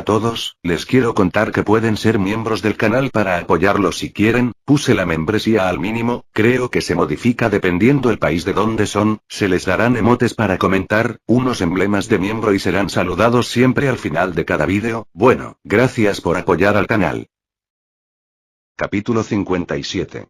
todos, les quiero contar que pueden ser miembros del canal para apoyarlo si quieren, puse la membresía al mínimo, creo que se modifica dependiendo el país de donde son, se les darán emotes para comentar, unos emblemas de miembro y serán saludados siempre al final de cada vídeo, bueno, gracias por apoyar al canal. Capítulo 57.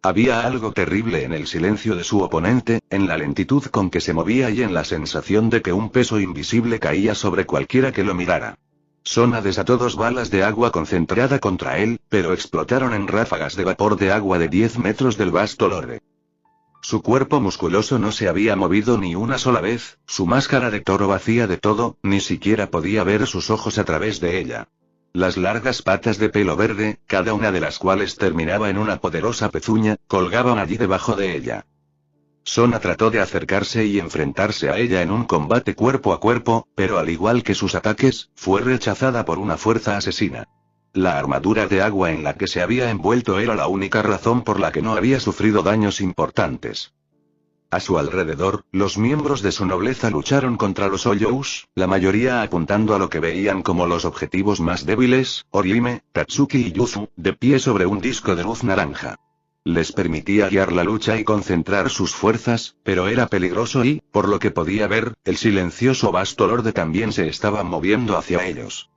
Había algo terrible en el silencio de su oponente, en la lentitud con que se movía y en la sensación de que un peso invisible caía sobre cualquiera que lo mirara. Sona desató 2 balas de agua concentrada contra él, pero explotaron en ráfagas de vapor de agua de 10 metros del vasto lorde. Su cuerpo musculoso no se había movido ni una sola vez, su máscara de toro vacía de todo, ni siquiera podía ver sus ojos a través de ella. Las largas patas de pelo verde, cada una de las cuales terminaba en una poderosa pezuña, colgaban allí debajo de ella. Sona trató de acercarse y enfrentarse a ella en un combate cuerpo a cuerpo, pero al igual que sus ataques, fue rechazada por una fuerza asesina. La armadura de agua en la que se había envuelto era la única razón por la que no había sufrido daños importantes. A su alrededor, los miembros de su nobleza lucharon contra los Olyous, la mayoría apuntando a lo que veían como los objetivos más débiles, Orihime, Tatsuki y Yuzu, de pie sobre un disco de luz naranja. Les permitía guiar la lucha y concentrar sus fuerzas, pero era peligroso y, por lo que podía ver, el silencioso vasto lorde también se estaba moviendo hacia ellos.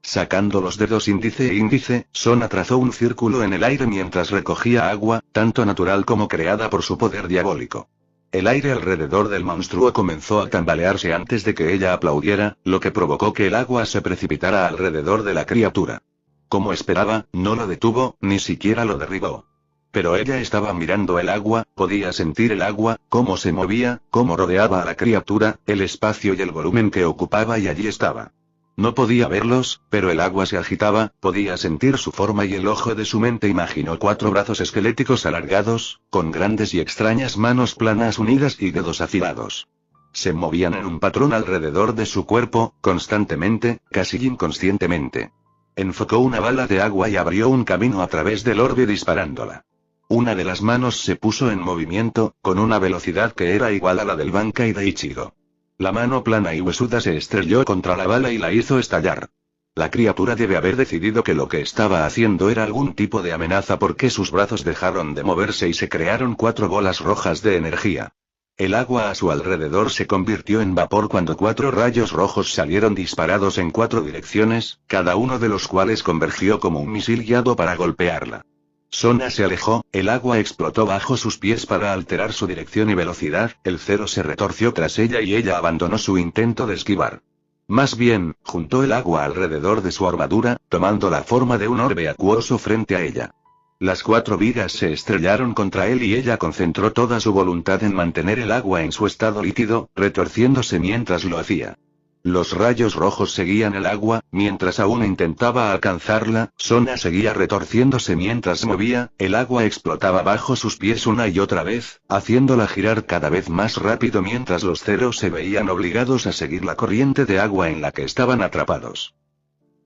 Sacando los dedos índice e índice, Sona trazó un círculo en el aire mientras recogía agua, tanto natural como creada por su poder diabólico. El aire alrededor del monstruo comenzó a tambalearse antes de que ella aplaudiera, lo que provocó que el agua se precipitara alrededor de la criatura. Como esperaba, no lo detuvo, ni siquiera lo derribó. Pero ella estaba mirando el agua, podía sentir el agua, cómo se movía, cómo rodeaba a la criatura, el espacio y el volumen que ocupaba y allí estaba. No podía verlos, pero el agua se agitaba, podía sentir su forma y el ojo de su mente imaginó 4 brazos esqueléticos alargados, con grandes y extrañas manos planas unidas y dedos afilados. Se movían en un patrón alrededor de su cuerpo, constantemente, casi inconscientemente. Enfocó una bala de agua y abrió un camino a través del orbe disparándola. Una de las manos se puso en movimiento, con una velocidad que era igual a la del Bankai de Ichigo. La mano plana y huesuda se estrelló contra la bala y la hizo estallar. La criatura debe haber decidido que lo que estaba haciendo era algún tipo de amenaza porque sus brazos dejaron de moverse y se crearon 4 bolas rojas de energía. El agua a su alrededor se convirtió en vapor cuando 4 rayos rojos salieron disparados en 4 direcciones, cada uno de los cuales convergió como un misil guiado para golpearla. Sona se alejó, el agua explotó bajo sus pies para alterar su dirección y velocidad, el cero se retorció tras ella y ella abandonó su intento de esquivar. Más bien, juntó el agua alrededor de su armadura, tomando la forma de un orbe acuoso frente a ella. Las 4 vigas se estrellaron contra él y ella concentró toda su voluntad en mantener el agua en su estado líquido, retorciéndose mientras lo hacía. Los rayos rojos seguían el agua, mientras aún intentaba alcanzarla, Sona seguía retorciéndose mientras se movía, el agua explotaba bajo sus pies una y otra vez, haciéndola girar cada vez más rápido mientras los ceros se veían obligados a seguir la corriente de agua en la que estaban atrapados.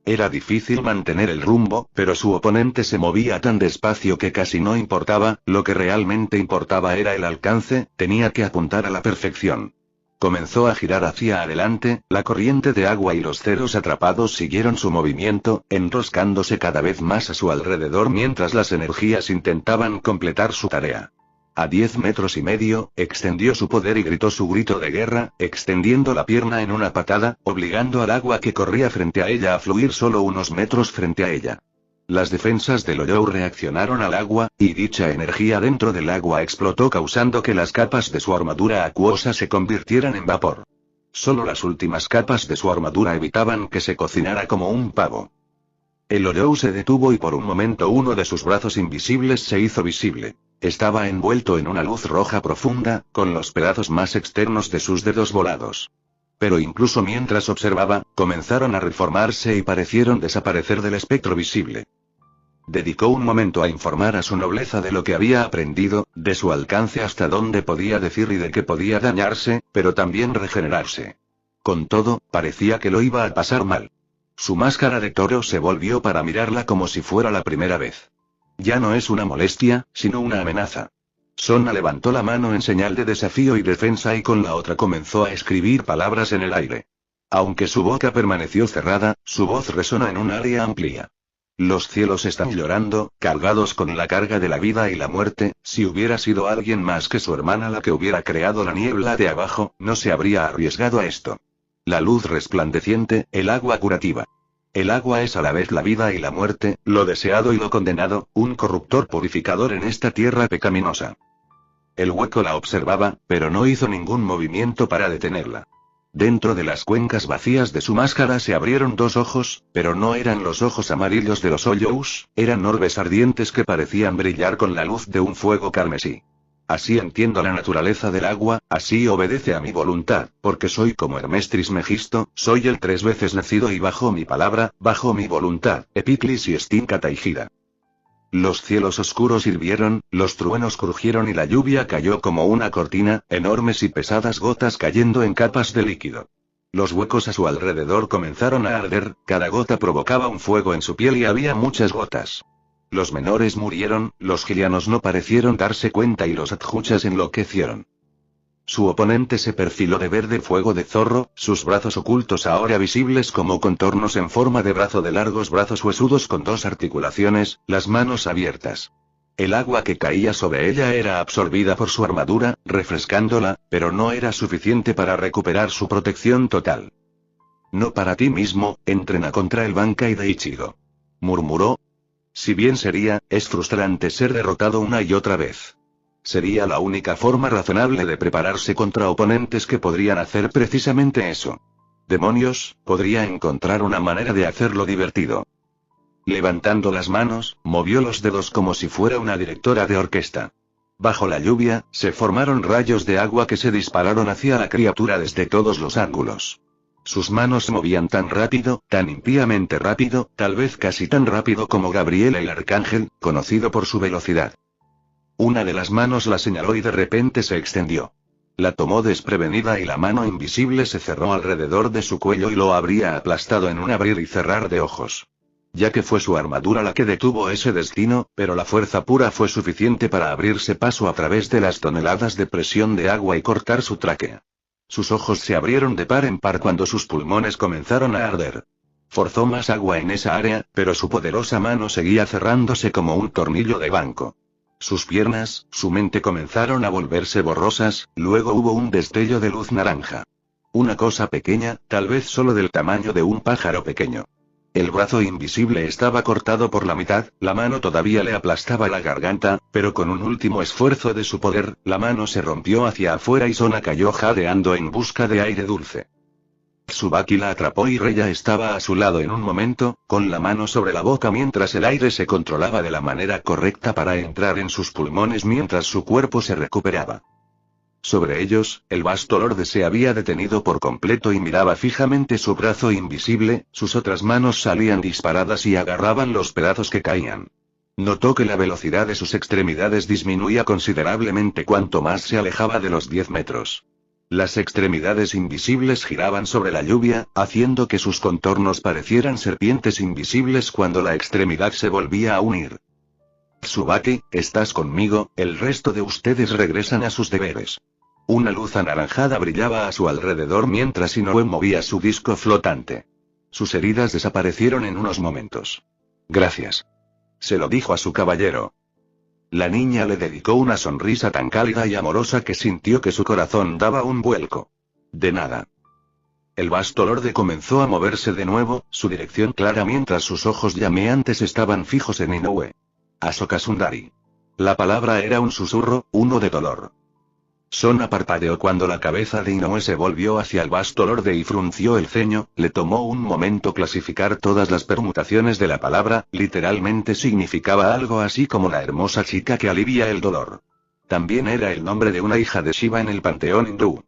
Era difícil mantener el rumbo, pero su oponente se movía tan despacio que casi no importaba, lo que realmente importaba era el alcance, tenía que apuntar a la perfección. Comenzó a girar hacia adelante, la corriente de agua y los ceros atrapados siguieron su movimiento, enroscándose cada vez más a su alrededor mientras las energías intentaban completar su tarea. A 10 metros y medio, extendió su poder y gritó su grito de guerra, extendiendo la pierna en una patada, obligando al agua que corría frente a ella a fluir solo unos metros frente a ella. Las defensas del Olyou reaccionaron al agua, y dicha energía dentro del agua explotó causando que las capas de su armadura acuosa se convirtieran en vapor. Solo las últimas capas de su armadura evitaban que se cocinara como un pavo. El Olyou se detuvo y por un momento uno de sus brazos invisibles se hizo visible. Estaba envuelto en una luz roja profunda, con los pedazos más externos de sus dedos volados. Pero incluso mientras observaba, comenzaron a reformarse y parecieron desaparecer del espectro visible. Dedicó un momento a informar a su nobleza de lo que había aprendido, de su alcance hasta dónde podía decir y de que podía dañarse, pero también regenerarse. Con todo, parecía que lo iba a pasar mal. Su máscara de toro se volvió para mirarla como si fuera la primera vez. Ya no es una molestia, sino una amenaza. Sona levantó la mano en señal de desafío y defensa y con la otra comenzó a escribir palabras en el aire. Aunque su boca permaneció cerrada, su voz resonó en un área amplia. Los cielos están llorando, cargados con la carga de la vida y la muerte. Si hubiera sido alguien más que su hermana la que hubiera creado la niebla de abajo, no se habría arriesgado a esto. La luz resplandeciente, el agua curativa. El agua es a la vez la vida y la muerte, lo deseado y lo condenado, un corruptor purificador en esta tierra pecaminosa. El hueco la observaba, pero no hizo ningún movimiento para detenerla. Dentro de las cuencas vacías de su máscara se abrieron dos ojos, pero no eran los ojos amarillos de los Hoyous, eran orbes ardientes que parecían brillar con la luz de un fuego carmesí. Así entiendo la naturaleza del agua, así obedece a mi voluntad, porque soy como Hermes Trismegisto, soy el 3 veces nacido y bajo mi palabra, bajo mi voluntad, Epiclis y Stinca Taigida. Los cielos oscuros hirvieron, los truenos crujieron y la lluvia cayó como una cortina, enormes y pesadas gotas cayendo en capas de líquido. Los huecos a su alrededor comenzaron a arder, cada gota provocaba un fuego en su piel y había muchas gotas. Los menores murieron, los gilianos no parecieron darse cuenta y los adjuchas enloquecieron. Su oponente se perfiló de verde fuego de zorro, sus brazos ocultos ahora visibles como contornos en forma de brazo de largos brazos huesudos con dos articulaciones, las manos abiertas. El agua que caía sobre ella era absorbida por su armadura, refrescándola, pero no era suficiente para recuperar su protección total. No para ti mismo, entrena contra el Bankai de Ichigo. Murmuró. Si bien es frustrante ser derrotado una y otra vez. Sería la única forma razonable de prepararse contra oponentes que podrían hacer precisamente eso. Demonios, podría encontrar una manera de hacerlo divertido. Levantando las manos, movió los dedos como si fuera una directora de orquesta. Bajo la lluvia, se formaron rayos de agua que se dispararon hacia la criatura desde todos los ángulos. Sus manos se movían tan rápido, tan impíamente rápido, tal vez casi tan rápido como Gabriel el Arcángel, conocido por su velocidad. Una de las manos la señaló y de repente se extendió. La tomó desprevenida y la mano invisible se cerró alrededor de su cuello y lo habría aplastado en un abrir y cerrar de ojos. Ya que fue su armadura la que detuvo ese destino, pero la fuerza pura fue suficiente para abrirse paso a través de las toneladas de presión de agua y cortar su tráquea. Sus ojos se abrieron de par en par cuando sus pulmones comenzaron a arder. Forzó más agua en esa área, pero su poderosa mano seguía cerrándose como un tornillo de banco. Sus piernas, su mente comenzaron a volverse borrosas, luego hubo un destello de luz naranja. Una cosa pequeña, tal vez solo del tamaño de un pájaro pequeño. El brazo invisible estaba cortado por la mitad, la mano todavía le aplastaba la garganta, pero con un último esfuerzo de su poder, la mano se rompió hacia afuera y Sona cayó jadeando en busca de aire dulce. Tsubaki la atrapó y Reya estaba a su lado en un momento, con la mano sobre la boca mientras el aire se controlaba de la manera correcta para entrar en sus pulmones mientras su cuerpo se recuperaba. Sobre ellos, el vasto lorde se había detenido por completo y miraba fijamente su brazo invisible, sus otras manos salían disparadas y agarraban los pedazos que caían. Notó que la velocidad de sus extremidades disminuía considerablemente cuanto más se alejaba de los 10 metros. Las extremidades invisibles giraban sobre la lluvia, haciendo que sus contornos parecieran serpientes invisibles cuando la extremidad se volvía a unir. Tsubaki, estás conmigo, el resto de ustedes regresan a sus deberes. Una luz anaranjada brillaba a su alrededor mientras Inoue movía su disco flotante. Sus heridas desaparecieron en unos momentos. Gracias. Se lo dijo a su caballero. La niña le dedicó una sonrisa tan cálida y amorosa que sintió que su corazón daba un vuelco. De nada. El vasto lorde comenzó a moverse de nuevo, su dirección clara mientras sus ojos llameantes estaban fijos en Inoue. Asoka Sundari. La palabra era un susurro, uno de dolor. Sona parpadeó cuando la cabeza de Inoue se volvió hacia el vasto lorde y frunció el ceño, le tomó un momento clasificar todas las permutaciones de la palabra, literalmente significaba algo así como la hermosa chica que alivia el dolor. También era el nombre de una hija de Shiva en el panteón hindú.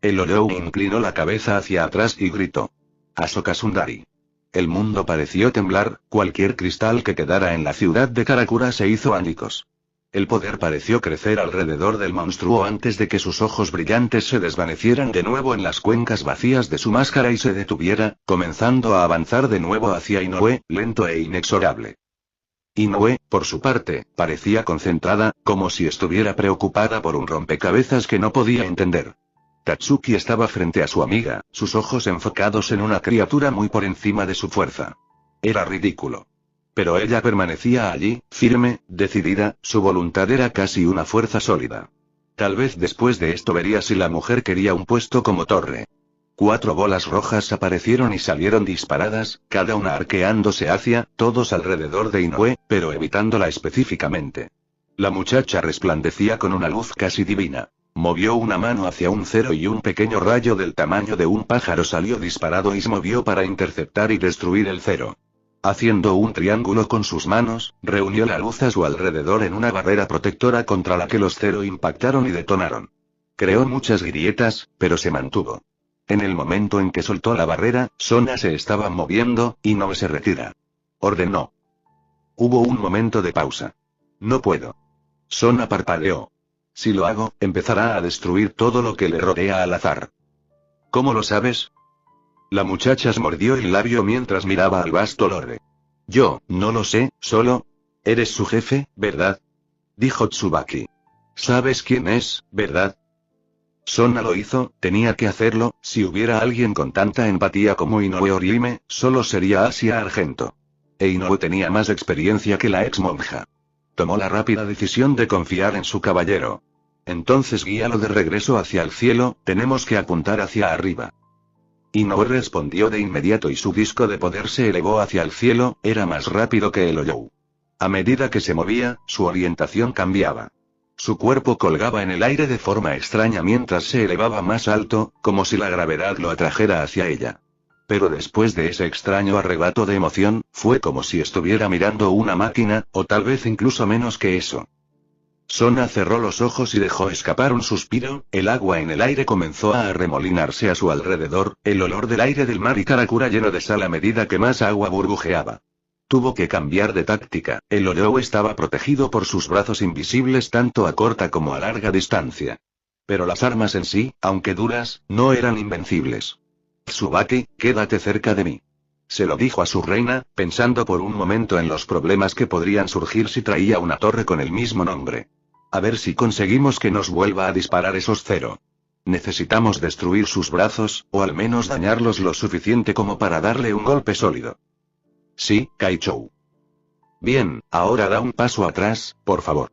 El Hoyou inclinó la cabeza hacia atrás y gritó. Asoka Sundari. El mundo pareció temblar, cualquier cristal que quedara en la ciudad de Karakura se hizo añicos. El poder pareció crecer alrededor del monstruo antes de que sus ojos brillantes se desvanecieran de nuevo en las cuencas vacías de su máscara y se detuviera, comenzando a avanzar de nuevo hacia Inoue, lento e inexorable. Inoue, por su parte, parecía concentrada, como si estuviera preocupada por un rompecabezas que no podía entender. Tatsuki estaba frente a su amiga, sus ojos enfocados en una criatura muy por encima de su fuerza. Era ridículo. Pero ella permanecía allí, firme, decidida, su voluntad era casi una fuerza sólida. Tal vez después de esto vería si la mujer quería un puesto como torre. 4 bolas rojas aparecieron y salieron disparadas, cada una arqueándose hacia, todos alrededor de Inoue, pero evitándola específicamente. La muchacha resplandecía con una luz casi divina. Movió una mano hacia un cero y un pequeño rayo del tamaño de un pájaro salió disparado y se movió para interceptar y destruir el cero. Haciendo un triángulo con sus manos, reunió la luz a su alrededor en una barrera protectora contra la que los cero impactaron y detonaron. Creó muchas grietas, pero se mantuvo. En el momento en que soltó la barrera, Sona se estaba moviendo, y no se retira. Ordenó. Hubo un momento de pausa. No puedo. Sona parpadeó. Si lo hago, empezará a destruir todo lo que le rodea al azar. ¿Cómo lo sabes? La muchacha se mordió el labio mientras miraba al vasto lore. Yo, no lo sé, solo... Eres su jefe, ¿verdad? Dijo Tsubaki. ¿Sabes quién es, verdad? Sona lo hizo, tenía que hacerlo, si hubiera alguien con tanta empatía como Inoue Orihime, solo sería Asia Argento. E Inoue tenía más experiencia que la ex monja. Tomó la rápida decisión de confiar en su caballero. Entonces guíalo de regreso hacia el cielo, tenemos que apuntar hacia arriba. Inoue respondió de inmediato y su disco de poder se elevó hacia el cielo, era más rápido que el Oyou. A medida que se movía, su orientación cambiaba. Su cuerpo colgaba en el aire de forma extraña mientras se elevaba más alto, como si la gravedad lo atrajera hacia ella. Pero después de ese extraño arrebato de emoción, fue como si estuviera mirando una máquina, o tal vez incluso menos que eso. Sona cerró los ojos y dejó escapar un suspiro, el agua en el aire comenzó a arremolinarse a su alrededor, el olor del aire del mar y Karakura lleno de sal a medida que más agua burbujeaba. Tuvo que cambiar de táctica, el Oyou estaba protegido por sus brazos invisibles tanto a corta como a larga distancia. Pero las armas en sí, aunque duras, no eran invencibles. Tsubaki, quédate cerca de mí. Se lo dijo a su reina, pensando por un momento en los problemas que podrían surgir si traía una torre con el mismo nombre. A ver si conseguimos que nos vuelva a disparar esos cero. Necesitamos destruir sus brazos, o al menos dañarlos lo suficiente como para darle un golpe sólido. Sí, Kaichou. Bien, ahora da un paso atrás, por favor.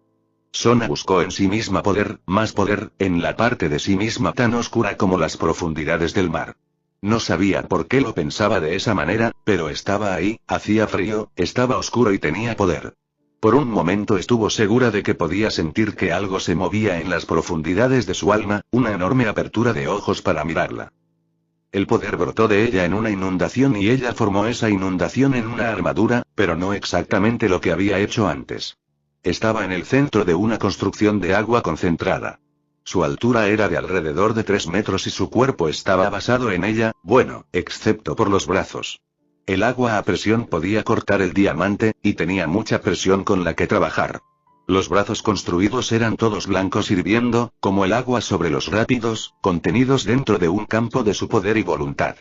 Sona buscó en sí misma poder, más poder, en la parte de sí misma tan oscura como las profundidades del mar. No sabía por qué lo pensaba de esa manera, pero estaba ahí, hacía frío, estaba oscuro y tenía poder. Por un momento estuvo segura de que podía sentir que algo se movía en las profundidades de su alma, una enorme apertura de ojos para mirarla. El poder brotó de ella en una inundación y ella formó esa inundación en una armadura, pero no exactamente lo que había hecho antes. Estaba en el centro de una construcción de agua concentrada. Su altura era de alrededor de 3 metros y su cuerpo estaba basado en ella, bueno, excepto por los brazos. El agua a presión podía cortar el diamante, y tenía mucha presión con la que trabajar. Los brazos construidos eran todos blancos hirviendo, como el agua sobre los rápidos, contenidos dentro de un campo de su poder y voluntad.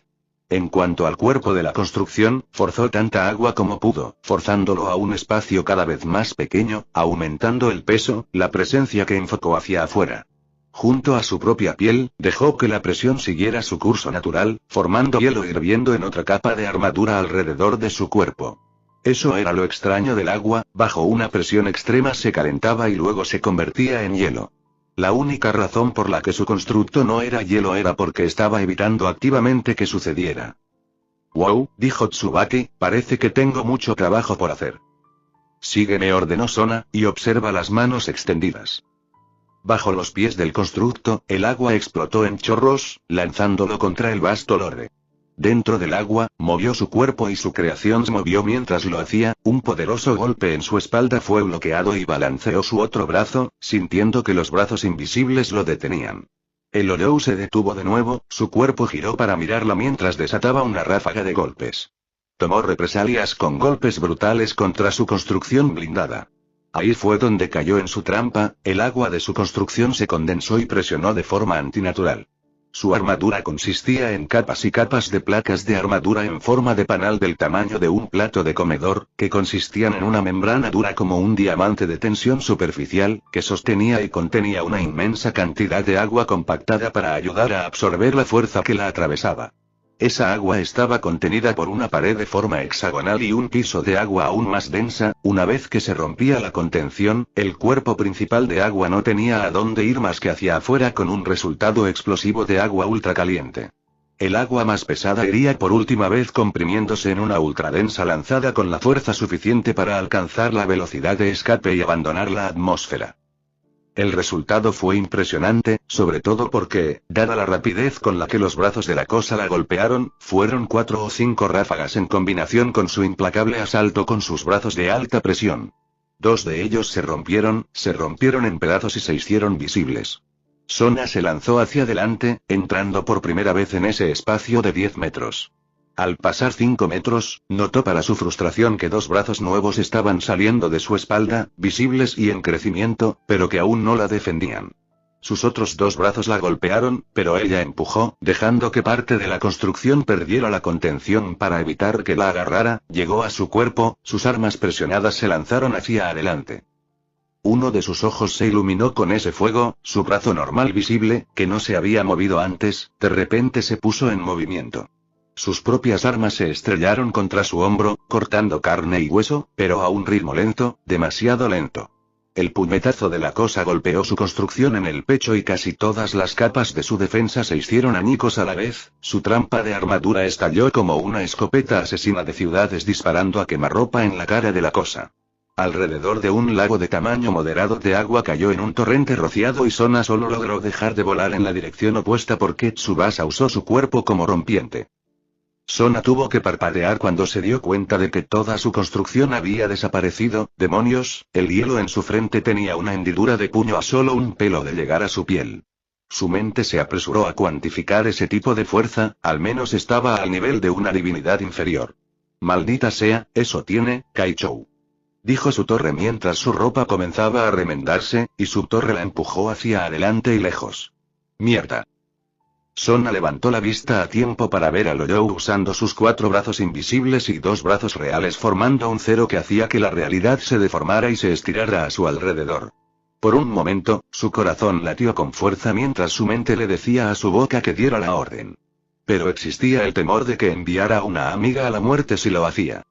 En cuanto al cuerpo de la construcción, forzó tanta agua como pudo, forzándolo a un espacio cada vez más pequeño, aumentando el peso, la presencia que enfocó hacia afuera. Junto a su propia piel, dejó que la presión siguiera su curso natural, formando hielo hirviendo en otra capa de armadura alrededor de su cuerpo. Eso era lo extraño del agua, bajo una presión extrema se calentaba y luego se convertía en hielo. La única razón por la que su constructo no era hielo era porque estaba evitando activamente que sucediera. «Wow», dijo Tsubaki, «parece que tengo mucho trabajo por hacer». «Sígueme», ordenó Sona, y observa las manos extendidas. Bajo los pies del constructo, el agua explotó en chorros, lanzándolo contra el vasto lore. Dentro del agua, movió su cuerpo y su creación se movió mientras lo hacía, un poderoso golpe en su espalda fue bloqueado y balanceó su otro brazo, sintiendo que los brazos invisibles lo detenían. El Oyou se detuvo de nuevo, su cuerpo giró para mirarla mientras desataba una ráfaga de golpes. Tomó represalias con golpes brutales contra su construcción blindada. Ahí fue donde cayó en su trampa, el agua de su construcción se condensó y presionó de forma antinatural. Su armadura consistía en capas y capas de placas de armadura en forma de panal del tamaño de un plato de comedor, que consistían en una membrana dura como un diamante de tensión superficial, que sostenía y contenía una inmensa cantidad de agua compactada para ayudar a absorber la fuerza que la atravesaba. Esa agua estaba contenida por una pared de forma hexagonal y un piso de agua aún más densa. Una vez que se rompía la contención, el cuerpo principal de agua no tenía a dónde ir más que hacia afuera con un resultado explosivo de agua ultracaliente. El agua más pesada iría por última vez comprimiéndose en una ultradensa lanzada con la fuerza suficiente para alcanzar la velocidad de escape y abandonar la atmósfera. El resultado fue impresionante, sobre todo porque, dada la rapidez con la que los brazos de la cosa la golpearon, fueron 4 o 5 ráfagas en combinación con su implacable asalto con sus brazos de alta presión. 2 de ellos se rompieron en pedazos y se hicieron visibles. Sona se lanzó hacia adelante, entrando por primera vez en ese espacio de 10 metros. Al pasar 5 metros, notó para su frustración que 2 brazos nuevos estaban saliendo de su espalda, visibles y en crecimiento, pero que aún no la defendían. Sus otros 2 brazos la golpearon, pero ella empujó, dejando que parte de la construcción perdiera la contención para evitar que la agarrara. Llegó a su cuerpo, sus armas presionadas se lanzaron hacia adelante. Uno de sus ojos se iluminó con ese fuego, su brazo normal visible, que no se había movido antes, de repente se puso en movimiento. Sus propias armas se estrellaron contra su hombro, cortando carne y hueso, pero a un ritmo lento, demasiado lento. El puñetazo de la cosa golpeó su construcción en el pecho y casi todas las capas de su defensa se hicieron añicos a la vez. Su trampa de armadura estalló como una escopeta asesina de ciudades disparando a quemarropa en la cara de la cosa. Alrededor de un lago de tamaño moderado de agua cayó en un torrente rociado y Sona solo logró dejar de volar en la dirección opuesta porque Tsubasa usó su cuerpo como rompiente. Sona tuvo que parpadear cuando se dio cuenta de que toda su construcción había desaparecido. ¡Demonios! El hielo en su frente tenía una hendidura de puño a solo un pelo de llegar a su piel. Su mente se apresuró a cuantificar ese tipo de fuerza, al menos estaba al nivel de una divinidad inferior. Maldita sea, eso tiene, Kaichou. Dijo su torre mientras su ropa comenzaba a remendarse, y su torre la empujó hacia adelante y lejos. ¡Mierda! Sona levantó la vista a tiempo para ver a Loyou usando sus 4 brazos invisibles y 2 brazos reales formando un cero que hacía que la realidad se deformara y se estirara a su alrededor. Por un momento, su corazón latió con fuerza mientras su mente le decía a su boca que diera la orden. Pero existía el temor de que enviara a una amiga a la muerte si lo hacía.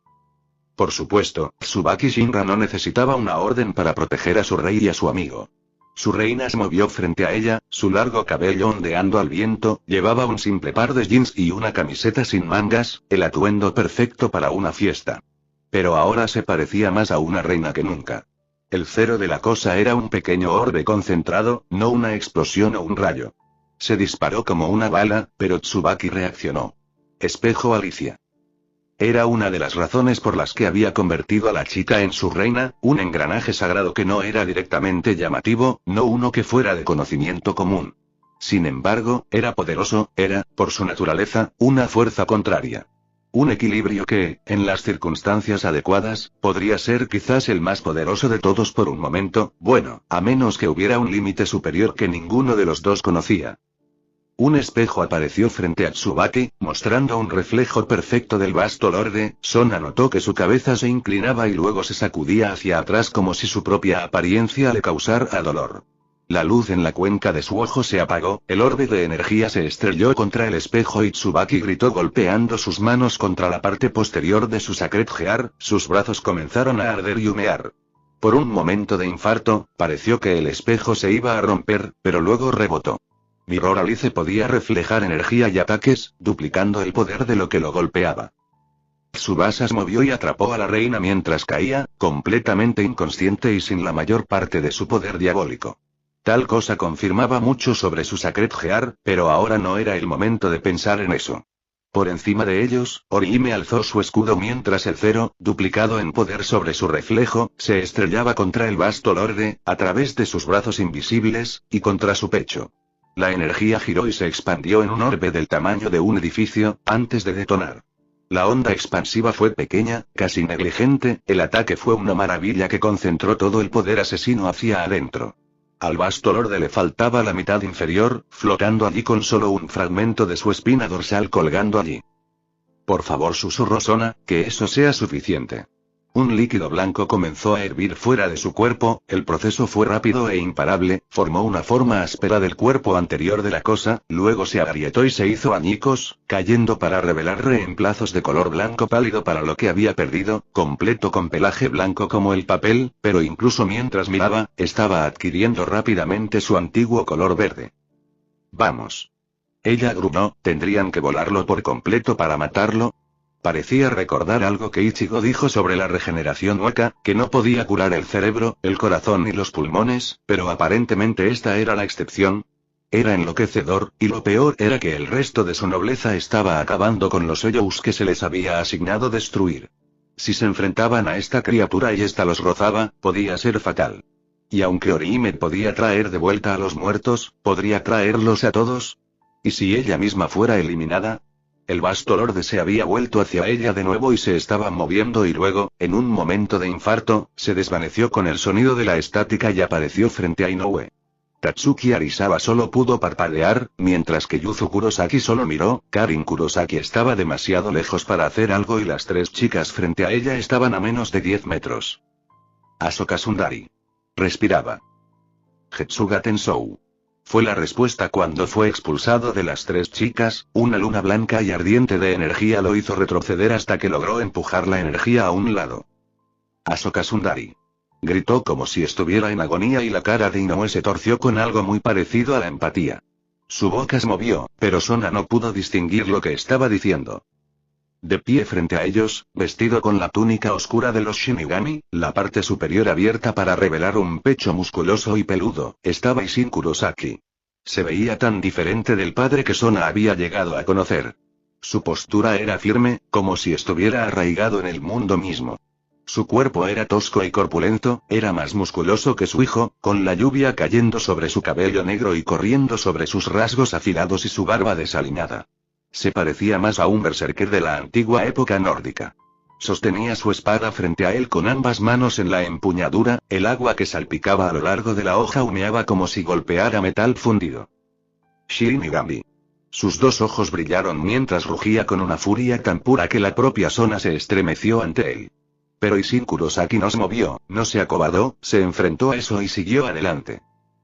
Por supuesto, Tsubaki Shinra no necesitaba una orden para proteger a su rey y a su amigo. Su reina se movió frente a ella, su largo cabello ondeando al viento, llevaba un simple par de jeans y una camiseta sin mangas, el atuendo perfecto para una fiesta. Pero ahora se parecía más a una reina que nunca. El cero de la cosa era un pequeño orbe concentrado, no una explosión o un rayo. Se disparó como una bala, pero Tsubaki reaccionó. Espejo Alicia. Era una de las razones por las que había convertido a la chica en su reina, un engranaje sagrado que no era directamente llamativo, no uno que fuera de conocimiento común. Sin embargo, era poderoso, era, por su naturaleza, una fuerza contraria. Un equilibrio que, en las circunstancias adecuadas, podría ser quizás el más poderoso de todos por un momento, bueno, a menos que hubiera un límite superior que ninguno de los dos conocía. Un espejo apareció frente a Tsubaki, mostrando un reflejo perfecto del vasto lorde. Sona notó que su cabeza se inclinaba y luego se sacudía hacia atrás como si su propia apariencia le causara dolor. La luz en la cuenca de su ojo se apagó, el orbe de energía se estrelló contra el espejo y Tsubaki gritó golpeando sus manos contra la parte posterior de su Sacred Gear, sus brazos comenzaron a arder y humear. Por un momento de infarto, pareció que el espejo se iba a romper, pero luego rebotó. Mirror Alice podía reflejar energía y ataques, duplicando el poder de lo que lo golpeaba. Tsubasa se movió y atrapó a la reina mientras caía, completamente inconsciente y sin la mayor parte de su poder diabólico. Tal cosa confirmaba mucho sobre su Sacred Gear, pero ahora no era el momento de pensar en eso. Por encima de ellos, Orihime alzó su escudo mientras el cero, duplicado en poder sobre su reflejo, se estrellaba contra el vasto lorde, a través de sus brazos invisibles, y contra su pecho. La energía giró y se expandió en un orbe del tamaño de un edificio, antes de detonar. La onda expansiva fue pequeña, casi negligente, el ataque fue una maravilla que concentró todo el poder asesino hacia adentro. Al vasto lorde le faltaba la mitad inferior, flotando allí con solo un fragmento de su espina dorsal colgando allí. Por favor, susurró Sona, que eso sea suficiente. Un líquido blanco comenzó a hervir fuera de su cuerpo, el proceso fue rápido e imparable, formó una forma áspera del cuerpo anterior de la cosa, luego se agrietó y se hizo añicos, cayendo para revelar reemplazos de color blanco pálido para lo que había perdido, completo con pelaje blanco como el papel, pero incluso mientras miraba, estaba adquiriendo rápidamente su antiguo color verde. Vamos. Ella gruñó, ¿tendrían que volarlo por completo para matarlo? Parecía recordar algo que Ichigo dijo sobre la regeneración hueca, que no podía curar el cerebro, el corazón ni los pulmones, pero aparentemente esta era la excepción. Era enloquecedor, y lo peor era que el resto de su nobleza estaba acabando con los Eiyous que se les había asignado destruir. Si se enfrentaban a esta criatura y ésta los rozaba, podía ser fatal. Y aunque Orihime podía traer de vuelta a los muertos, ¿podría traerlos a todos? ¿Y si ella misma fuera eliminada? El vasto lorde se había vuelto hacia ella de nuevo y se estaba moviendo y luego, en un momento de infarto, se desvaneció con el sonido de la estática y apareció frente a Inoue. Tatsuki Arisawa solo pudo parpadear, mientras que Yuzu Kurosaki solo miró. Karin Kurosaki estaba demasiado lejos para hacer algo y las tres chicas frente a ella estaban a menos de 10 metros. Asoka Sundari. Respiraba. Getsuga Tensou. Fue la respuesta cuando fue expulsado de las tres chicas, una luna blanca y ardiente de energía lo hizo retroceder hasta que logró empujar la energía a un lado. Asoka Sundari. Gritó como si estuviera en agonía y la cara de Inoue se torció con algo muy parecido a la empatía. Su boca se movió, pero Sona no pudo distinguir lo que estaba diciendo. De pie frente a ellos, vestido con la túnica oscura de los Shinigami, la parte superior abierta para revelar un pecho musculoso y peludo, estaba Isshin Kurosaki. Se veía tan diferente del padre que Sona había llegado a conocer. Su postura era firme, como si estuviera arraigado en el mundo mismo. Su cuerpo era tosco y corpulento, era más musculoso que su hijo, con la lluvia cayendo sobre su cabello negro y corriendo sobre sus rasgos afilados y su barba desaliñada. Se parecía más a un berserker de la antigua época nórdica. Sostenía su espada frente a él con ambas manos en la empuñadura, el agua que salpicaba a lo largo de la hoja humeaba como si golpeara metal fundido. Shinigami. Sus dos ojos brillaron mientras rugía con una furia tan pura que la propia Sona se estremeció ante él. Pero Isshin Kurosaki no se movió, no se acobardó, se enfrentó a eso y siguió adelante.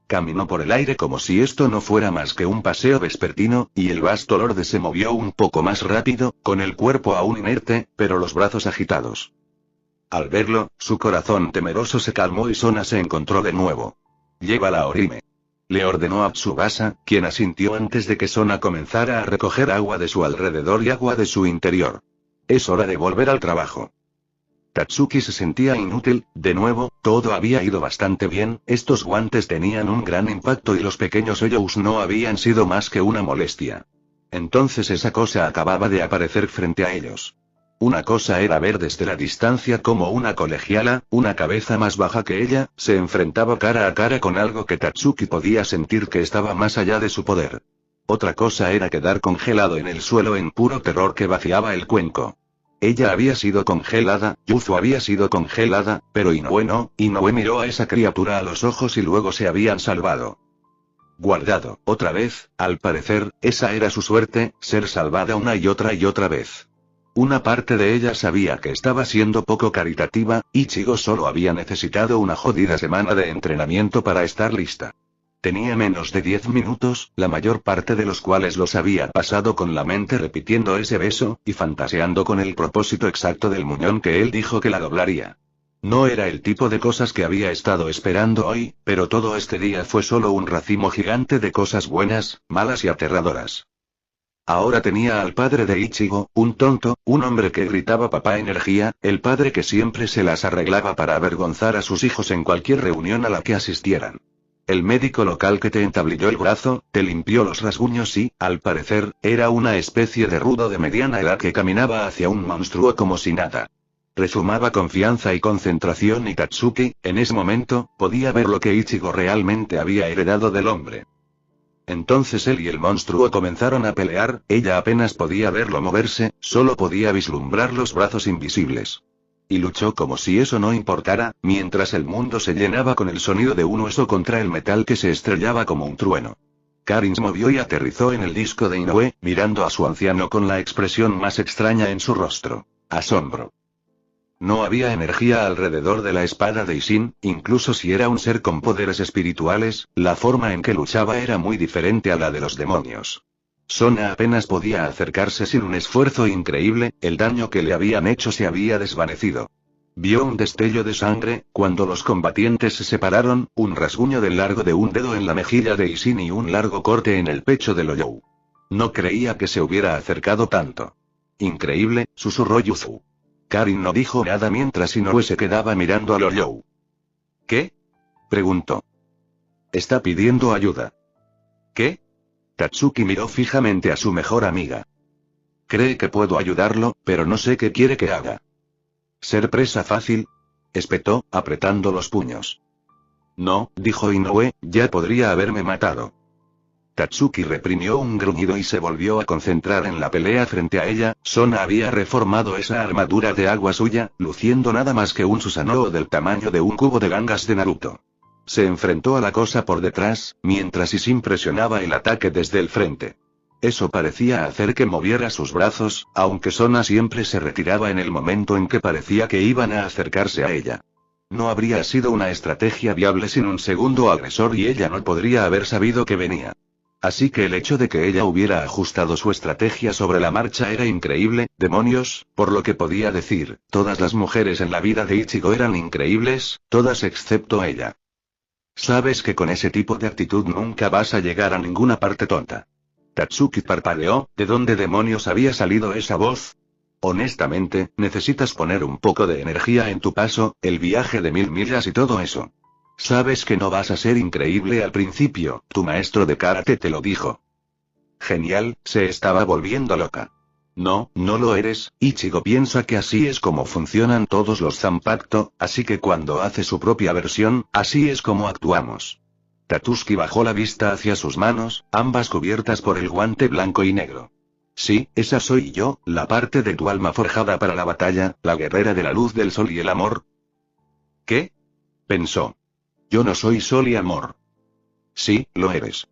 Caminó por el aire como si esto no fuera más que un paseo vespertino, y el vasto lorde se movió un poco más rápido, con el cuerpo aún inerte, pero los brazos agitados. Al verlo, su corazón temeroso se calmó y Sona se encontró de nuevo. Llévala a Orihime. Le ordenó a Tsubasa, quien asintió antes de que Sona comenzara a recoger agua de su alrededor y agua de su interior. Es hora de volver al trabajo. Tatsuki se sentía inútil, de nuevo, todo había ido bastante bien, estos guantes tenían un gran impacto y los pequeños Eiyous no habían sido más que una molestia. Entonces esa cosa acababa de aparecer frente a ellos. Una cosa era ver desde la distancia como una colegiala, una cabeza más baja que ella, se enfrentaba cara a cara con algo que Tatsuki podía sentir que estaba más allá de su poder. Otra cosa era quedar congelado en el suelo en puro terror que vaciaba el cuenco. Ella había sido congelada, Yuzu había sido congelada, pero Inoue no. Inoue miró a esa criatura a los ojos y luego se habían salvado. Guardado, otra vez, al parecer, esa era su suerte, ser salvada una y otra vez. Una parte de ella sabía que estaba siendo poco caritativa, Ichigo solo había necesitado una jodida semana de entrenamiento para estar lista. Tenía menos de 10 minutos, la mayor parte de los cuales los había pasado con la mente repitiendo ese beso, y fantaseando con el propósito exacto del muñón que él dijo que la doblaría. No era el tipo de cosas que había estado esperando hoy, pero todo este día fue solo un racimo gigante de cosas buenas, malas y aterradoras. Ahora tenía al padre de Ichigo, un tonto, un hombre que gritaba papá energía, el padre que siempre se las arreglaba para avergonzar a sus hijos en cualquier reunión a la que asistieran. El médico local que te entablilló el brazo, te limpió los rasguños y, al parecer, era una especie de rudo de mediana edad que caminaba hacia un monstruo como si nada. Rezumaba confianza y concentración y Tatsuki, en ese momento, podía ver lo que Ichigo realmente había heredado del hombre. Entonces él y el monstruo comenzaron a pelear, ella apenas podía verlo moverse, solo podía vislumbrar los brazos invisibles. y luchó como si eso no importara, mientras el mundo se llenaba con el sonido de un hueso contra el metal que se estrellaba como un trueno. Karin se movió y aterrizó en el disco de Inoue, mirando a su anciano con la expresión más extraña en su rostro. Asombro. No había energía alrededor de la espada de Ishin, incluso si era un ser con poderes espirituales, la forma en que luchaba era muy diferente a la de los demonios. Sona apenas podía acercarse sin un esfuerzo increíble, el daño que le habían hecho se había desvanecido. Vio un destello de sangre, cuando los combatientes se separaron, un rasguño del largo de un dedo en la mejilla de Ishin y un largo corte en el pecho de Loyou. No creía que se hubiera acercado tanto. Increíble, susurró Yuzu. Karin no dijo nada mientras Inoue se quedaba mirando a Loyou. ¿Qué? Preguntó. Está pidiendo ayuda. ¿Qué? Tatsuki miró fijamente a su mejor amiga. Cree que puedo ayudarlo, pero no sé qué quiere que haga. ¿Ser presa fácil? Espetó, apretando los puños. No, dijo Inoue, ya podría haberme matado. Tatsuki reprimió un gruñido y se volvió a concentrar en la pelea frente a ella. Sona había reformado esa armadura de agua suya, luciendo nada más que un Susanoo del tamaño de un cubo de gangas de Naruto. Se enfrentó a la cosa por detrás, mientras Ishin presionaba el ataque desde el frente. Eso parecía hacer que moviera sus brazos, aunque Sona siempre se retiraba en el momento en que parecía que iban a acercarse a ella. No habría sido una estrategia viable sin un segundo agresor y ella no podría haber sabido que venía. Así que el hecho de que ella hubiera ajustado su estrategia sobre la marcha era increíble, demonios, por lo que podía decir, todas las mujeres en la vida de Ichigo eran increíbles, todas excepto ella. Sabes que con ese tipo de actitud nunca vas a llegar a ninguna parte tonta. Tatsuki parpadeó, ¿de dónde demonios había salido esa voz? Honestamente, necesitas poner un poco de energía en tu paso, el viaje de 1000 millas y todo eso. Sabes que no vas a ser increíble al principio, tu maestro de karate te lo dijo. Genial, se estaba volviendo loca. No, no lo eres, Ichigo piensa que así es como funcionan todos los Zanpakuto, así que cuando hace su propia versión, así es como actuamos. Tatsuki bajó la vista hacia sus manos, ambas cubiertas por el guante blanco y negro. Sí, esa soy yo, la parte de tu alma forjada para la batalla, la guerrera de la luz del sol y el amor. ¿Qué? Pensó. Yo no soy sol y amor. Sí, lo eres.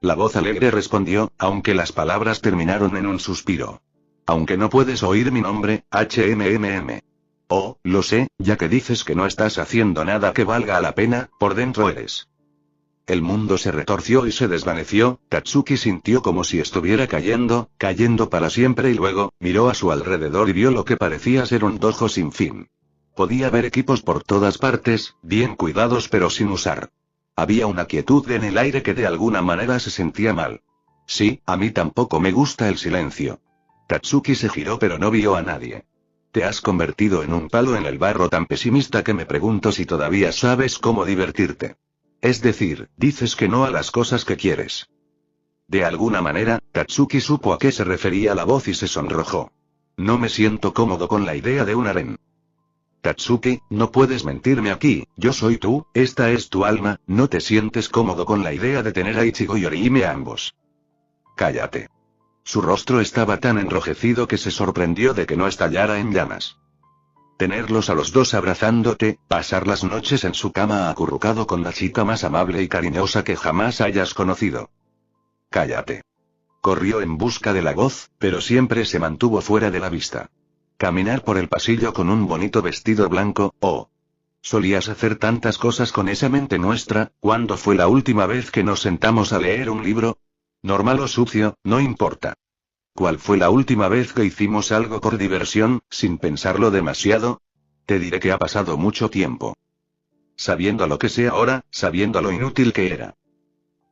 La voz alegre respondió, aunque las palabras terminaron en un suspiro. Aunque no puedes oír mi nombre, HMMM. Oh, lo sé, ya que dices que no estás haciendo nada que valga la pena, por dentro eres. El mundo se retorció y se desvaneció, Tatsuki sintió como si estuviera cayendo para siempre y luego, miró a su alrededor y vio lo que parecía ser un dojo sin fin. Podía ver equipos por todas partes, bien cuidados pero sin usar. Había una quietud en el aire que de alguna manera se sentía mal. Sí, a mí tampoco me gusta el silencio. Tatsuki se giró pero no vio a nadie. Te has convertido en un palo en el barro tan pesimista que me pregunto si todavía sabes cómo divertirte. Es decir, dices que no a las cosas que quieres. De alguna manera, Tatsuki supo a qué se refería la voz y se sonrojó. No me siento cómodo con la idea de un harén. Tatsuki, no puedes mentirme aquí, yo soy tú, esta es tu alma, no te sientes cómodo con la idea de tener a Ichigo y Orihime a ambos. Cállate. Su rostro estaba tan enrojecido que se sorprendió de que no estallara en llamas. Tenerlos a los dos abrazándote, pasar las noches en su cama acurrucado con la chica más amable y cariñosa que jamás hayas conocido. Cállate. Corrió en busca de la voz, pero siempre se mantuvo fuera de la vista. Caminar por el pasillo con un bonito vestido blanco, oh. Solías hacer tantas cosas con esa mente nuestra, ¿cuándo fue la última vez que nos sentamos a leer un libro? Normal o sucio, no importa. ¿Cuál fue la última vez que hicimos algo por diversión, sin pensarlo demasiado? Te diré que ha pasado mucho tiempo. Sabiendo lo que sé ahora, sabiendo lo inútil que era.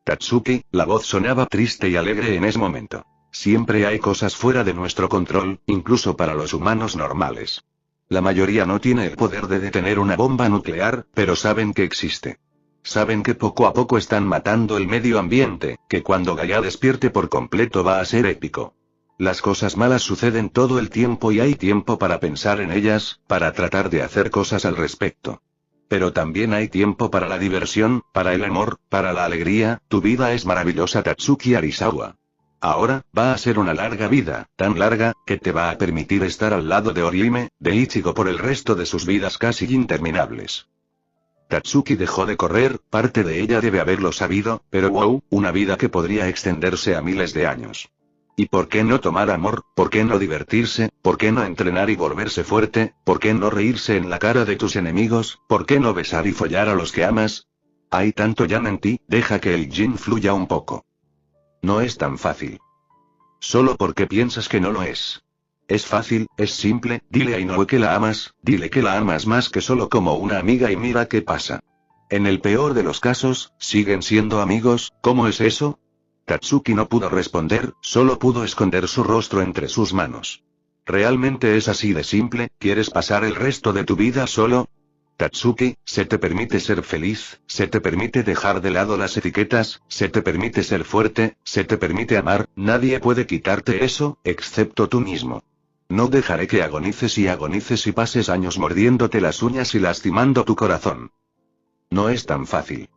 Tatsuki, la voz sonaba triste y alegre en ese momento. Siempre hay cosas fuera de nuestro control, incluso para los humanos normales. La mayoría no tiene el poder de detener una bomba nuclear, pero saben que existe. Saben que poco a poco están matando el medio ambiente, que cuando Gaia despierte por completo va a ser épico. Las cosas malas suceden todo el tiempo y hay tiempo para pensar en ellas, para tratar de hacer cosas al respecto. Pero también hay tiempo para la diversión, para el amor, para la alegría, tu vida es maravillosa Tatsuki Arisawa. Ahora, va a ser una larga vida, tan larga, que te va a permitir estar al lado de Orihime, de Ichigo por el resto de sus vidas casi interminables. Tatsuki dejó de correr, parte de ella debe haberlo sabido, pero wow, una vida que podría extenderse a miles de años. ¿Y por qué no tomar amor? ¿Por qué no divertirse? ¿Por qué no entrenar y volverse fuerte? ¿Por qué no reírse en la cara de tus enemigos? ¿Por qué no besar y follar a los que amas? Hay tanto yang en ti, deja que el yin fluya un poco. No es tan fácil. Solo porque piensas que no lo es. Es fácil, es simple, dile a Inoue que la amas, dile que la amas más que solo como una amiga y mira qué pasa. En el peor de los casos, siguen siendo amigos, ¿cómo es eso? Tatsuki no pudo responder, solo pudo esconder su rostro entre sus manos. ¿Realmente es así de simple? ¿Quieres pasar el resto de tu vida solo? Tatsuki, se te permite ser feliz, se te permite dejar de lado las etiquetas, se te permite ser fuerte, se te permite amar, nadie puede quitarte eso, excepto tú mismo. No dejaré que agonices y pases años mordiéndote las uñas y lastimando tu corazón. No es tan fácil.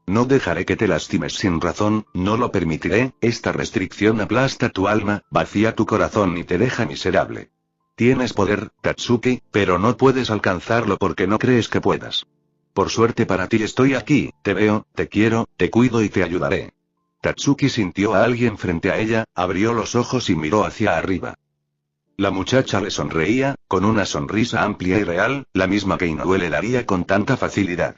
No dejaré que te lastimes sin razón, no lo permitiré, esta restricción aplasta tu alma, vacía tu corazón y te deja miserable. Tienes poder, Tatsuki, pero no puedes alcanzarlo porque no crees que puedas. Por suerte para ti estoy aquí, te veo, te quiero, te cuido y te ayudaré. Tatsuki sintió a alguien frente a ella, abrió los ojos y miró hacia arriba. La muchacha le sonreía, con una sonrisa amplia y real, la misma que Inoue le daría con tanta facilidad.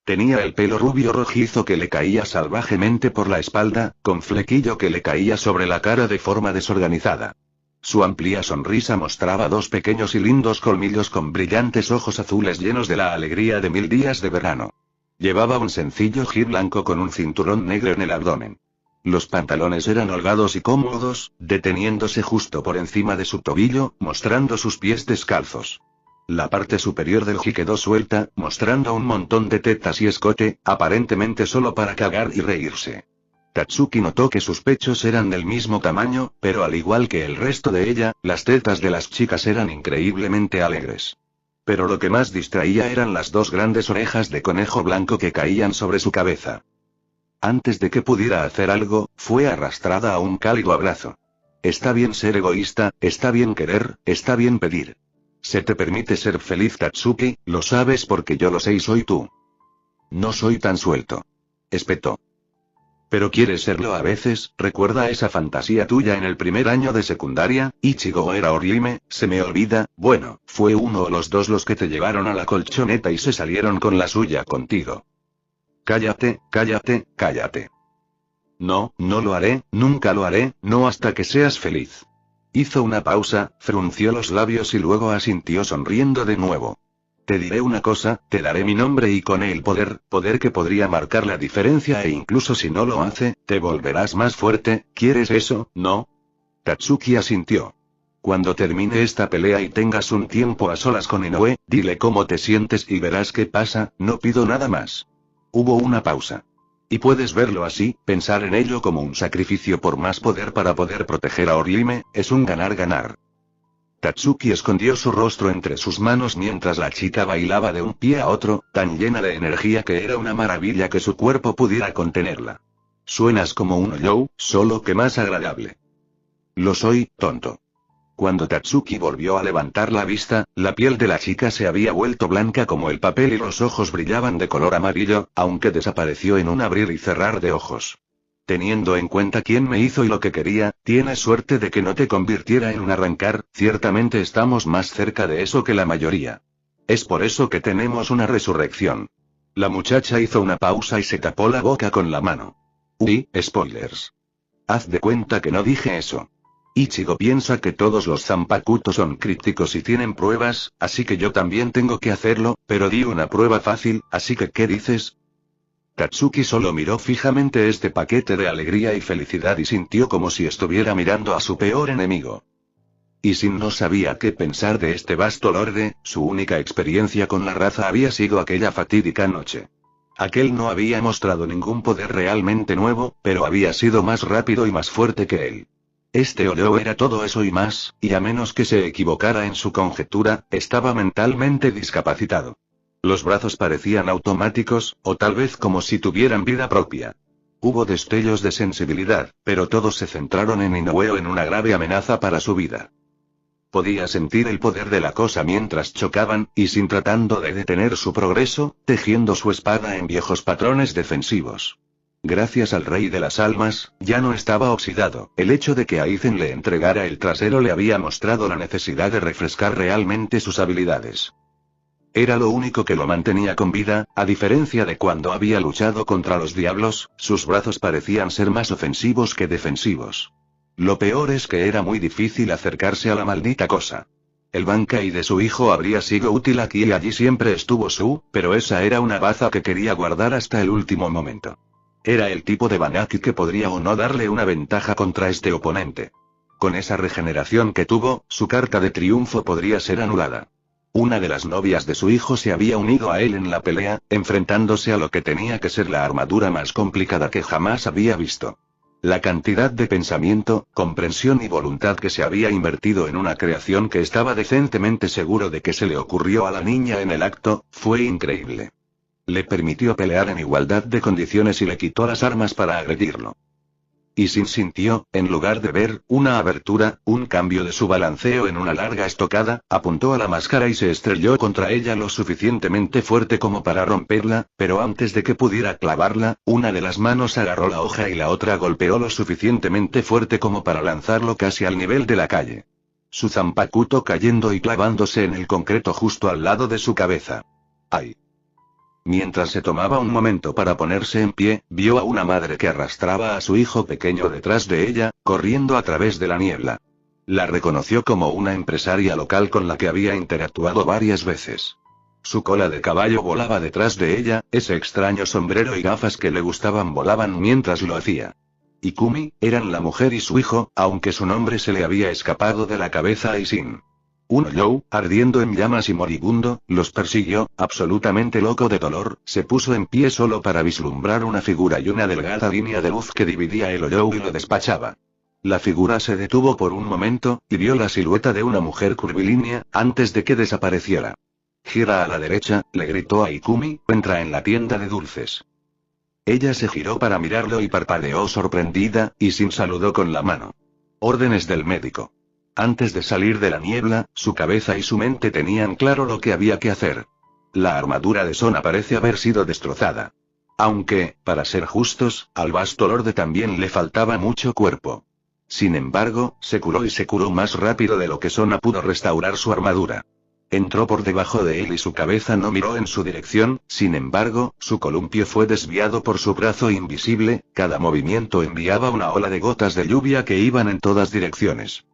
Tenía el pelo rubio rojizo que le caía salvajemente por la espalda, con flequillo que le caía sobre la cara de forma desorganizada. Su amplia sonrisa mostraba dos pequeños y lindos colmillos con brillantes ojos azules llenos de la alegría de 1000 días de verano. Llevaba un sencillo hit blanco con un cinturón negro en el abdomen. Los pantalones eran holgados y cómodos, deteniéndose justo por encima de su tobillo, mostrando sus pies descalzos. La parte superior del ji quedó suelta, mostrando un montón de tetas y escote, aparentemente solo para cagar y reírse. Tatsuki notó que sus pechos eran del mismo tamaño, pero al igual que el resto de ella, las tetas de las chicas eran increíblemente alegres. Pero lo que más distraía eran las dos grandes orejas de conejo blanco que caían sobre su cabeza. Antes de que pudiera hacer algo, fue arrastrada a un cálido abrazo. Está bien ser egoísta, está bien querer, está bien pedir. Se te permite ser feliz, Tatsuki, lo sabes porque yo lo sé y soy tú. No soy tan suelto. Espetó. Pero quieres serlo a veces, recuerda esa fantasía tuya en el primer año de secundaria, Ichigo era Orihime, se me olvida, bueno, fue uno o los dos los que te llevaron a la colchoneta y se salieron con la suya contigo. Cállate, cállate, cállate. No, no lo haré, nunca lo haré, no hasta que seas feliz. Hizo una pausa, frunció los labios y luego asintió sonriendo de nuevo. Te diré una cosa, te daré mi nombre y con él poder que podría marcar la diferencia e incluso si no lo hace, te volverás más fuerte, ¿quieres eso, no? Tatsuki asintió. Cuando termine esta pelea y tengas un tiempo a solas con Inoue, dile cómo te sientes y verás qué pasa, no pido nada más. Hubo una pausa. Y puedes verlo así, pensar en ello como un sacrificio por más poder para poder proteger a Orihime, es un ganar-ganar. Tatsuki escondió su rostro entre sus manos mientras la chica bailaba de un pie a otro, tan llena de energía que era una maravilla que su cuerpo pudiera contenerla. Suenas como un Ollou, solo que más agradable. Lo soy, tonto. Cuando Tatsuki volvió a levantar la vista, la piel de la chica se había vuelto blanca como el papel y los ojos brillaban de color amarillo, aunque desapareció en un abrir y cerrar de ojos. Teniendo en cuenta quién me hizo y lo que quería, tienes suerte de que no te convirtiera en un arrancar, ciertamente estamos más cerca de eso que la mayoría. Es por eso que tenemos una resurrección. La muchacha hizo una pausa y se tapó la boca con la mano. Uy, spoilers. Haz de cuenta que no dije eso. Ichigo piensa que todos los Zanpakuto son crípticos y tienen pruebas, así que yo también tengo que hacerlo, pero di una prueba fácil, así que ¿qué dices? Tatsuki solo miró fijamente este paquete de alegría y felicidad y sintió como si estuviera mirando a su peor enemigo. Y Sin no sabía qué pensar de este vasto lorde, su única experiencia con la raza había sido aquella fatídica noche. Aquel no había mostrado ningún poder realmente nuevo, pero había sido más rápido y más fuerte que él. Este Ollou era todo eso y más, y a menos que se equivocara en su conjetura, estaba mentalmente discapacitado. Los brazos parecían automáticos, o tal vez como si tuvieran vida propia. Hubo destellos de sensibilidad, pero todos se centraron en Inoue en una grave amenaza para su vida. Podía sentir el poder de la cosa mientras chocaban, y sin tratando de detener su progreso, tejiendo su espada en viejos patrones defensivos. Gracias al Rey de las Almas, ya no estaba oxidado. El hecho de que Aizen le entregara el trasero le había mostrado la necesidad de refrescar realmente sus habilidades. Era lo único que lo mantenía con vida, a diferencia de cuando había luchado contra los diablos, sus brazos parecían ser más ofensivos que defensivos. Lo peor es que era muy difícil acercarse a la maldita cosa. El Bankai de su hijo habría sido útil aquí y allí siempre estuvo Su, pero esa era una baza que quería guardar hasta el último momento. Era el tipo de Banaki que podría o no darle una ventaja contra este oponente. Con esa regeneración que tuvo, su carta de triunfo podría ser anulada. Una de las novias de su hijo se había unido a él en la pelea, enfrentándose a lo que tenía que ser la armadura más complicada que jamás había visto. La cantidad de pensamiento, comprensión y voluntad que se había invertido en una creación que estaba decentemente seguro de que se le ocurrió a la niña en el acto, fue increíble. Le permitió pelear en igualdad de condiciones y le quitó las armas para agredirlo. Y Sin sintió, en lugar de ver, una abertura, un cambio de su balanceo en una larga estocada, apuntó a la máscara y se estrelló contra ella lo suficientemente fuerte como para romperla, pero antes de que pudiera clavarla, una de las manos agarró la hoja y la otra golpeó lo suficientemente fuerte como para lanzarlo casi al nivel de la calle. Su zanpakuto cayendo y clavándose en el concreto justo al lado de su cabeza. ¡Ay! Mientras se tomaba un momento para ponerse en pie, vio a una madre que arrastraba a su hijo pequeño detrás de ella, corriendo a través de la niebla. La reconoció como una empresaria local con la que había interactuado varias veces. Su cola de caballo volaba detrás de ella, ese extraño sombrero y gafas que le gustaban volaban mientras lo hacía. Ikumi, eran la mujer y su hijo, aunque su nombre se le había escapado de la cabeza a Isin. Un Ollou, ardiendo en llamas y moribundo, los persiguió, absolutamente loco de dolor, se puso en pie solo para vislumbrar una figura y una delgada línea de luz que dividía el Ollou y lo despachaba. La figura se detuvo por un momento, y vio la silueta de una mujer curvilínea, antes de que desapareciera. Gira a la derecha, le gritó a Ikumi, entra en la tienda de dulces. Ella se giró para mirarlo y parpadeó sorprendida, y Sin saludó con la mano. Órdenes del médico. Antes de salir de la niebla, su cabeza y su mente tenían claro lo que había que hacer. La armadura de Sona parece haber sido destrozada. Aunque, para ser justos, al vasto Lorde también le faltaba mucho cuerpo. Sin embargo, se curó y se curó más rápido de lo que Sona pudo restaurar su armadura. Entró por debajo de él y su cabeza no miró en su dirección, sin embargo, su columpio fue desviado por su brazo invisible, cada movimiento enviaba una ola de gotas de lluvia que iban en todas direcciones.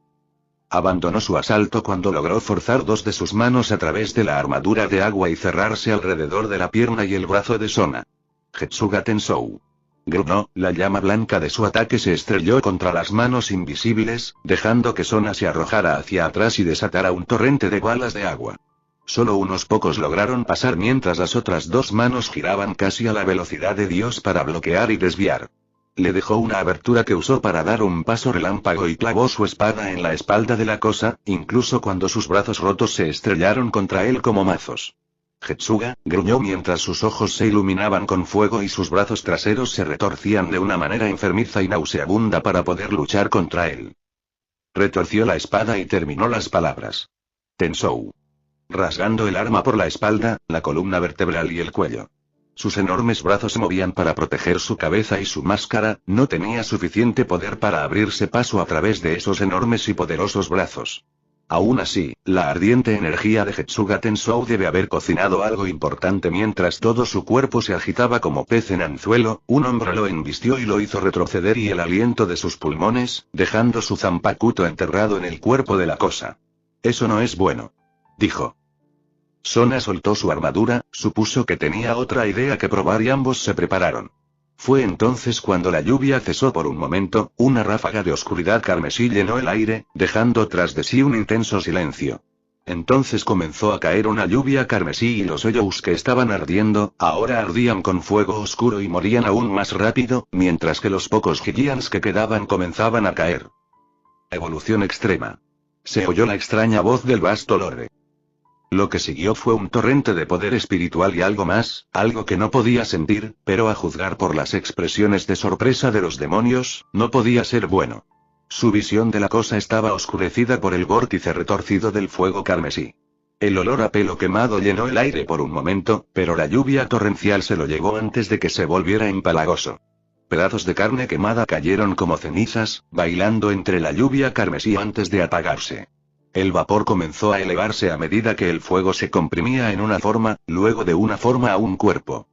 Abandonó su asalto cuando logró forzar dos de sus manos a través de la armadura de agua y cerrarse alrededor de la pierna y el brazo de Sona. Getsuga Tensou. Gruñó, la llama blanca de su ataque se estrelló contra las manos invisibles, dejando que Sona se arrojara hacia atrás y desatara un torrente de balas de agua. Solo unos pocos lograron pasar mientras las otras dos manos giraban casi a la velocidad de Dios para bloquear y desviar. Le dejó una abertura que usó para dar un paso relámpago y clavó su espada en la espalda de la cosa, incluso cuando sus brazos rotos se estrellaron contra él como mazos. Getsuga, gruñó mientras sus ojos se iluminaban con fuego y sus brazos traseros se retorcían de una manera enfermiza y nauseabunda para poder luchar contra él. Retorció la espada y terminó las palabras. Tensou. Rasgando el arma por la espalda, la columna vertebral y el cuello. Sus enormes brazos se movían para proteger su cabeza y su máscara, no tenía suficiente poder para abrirse paso a través de esos enormes y poderosos brazos. Aún así, la ardiente energía de Getsuga Tensou debe haber cocinado algo importante mientras todo su cuerpo se agitaba como pez en anzuelo, un hombro lo embistió y lo hizo retroceder y el aliento de sus pulmones, dejando su zanpakuto enterrado en el cuerpo de la cosa. Eso no es bueno. Dijo. Sona soltó su armadura, supuso que tenía otra idea que probar y ambos se prepararon. Fue entonces cuando la lluvia cesó por un momento, una ráfaga de oscuridad carmesí llenó el aire, dejando tras de sí un intenso silencio. Entonces comenzó a caer una lluvia carmesí y los Ollous que estaban ardiendo, ahora ardían con fuego oscuro y morían aún más rápido, mientras que los pocos Hylians que quedaban comenzaban a caer. Evolución extrema. Se oyó la extraña voz del vasto Lorde. Lo que siguió fue un torrente de poder espiritual y algo más, algo que no podía sentir, pero a juzgar por las expresiones de sorpresa de los demonios, no podía ser bueno. Su visión de la cosa estaba oscurecida por el vórtice retorcido del fuego carmesí. El olor a pelo quemado llenó el aire por un momento, pero la lluvia torrencial se lo llevó antes de que se volviera empalagoso. Pedazos de carne quemada cayeron como cenizas, bailando entre la lluvia carmesí antes de apagarse. El vapor comenzó a elevarse a medida que el fuego se comprimía en una forma, luego de una forma a un cuerpo.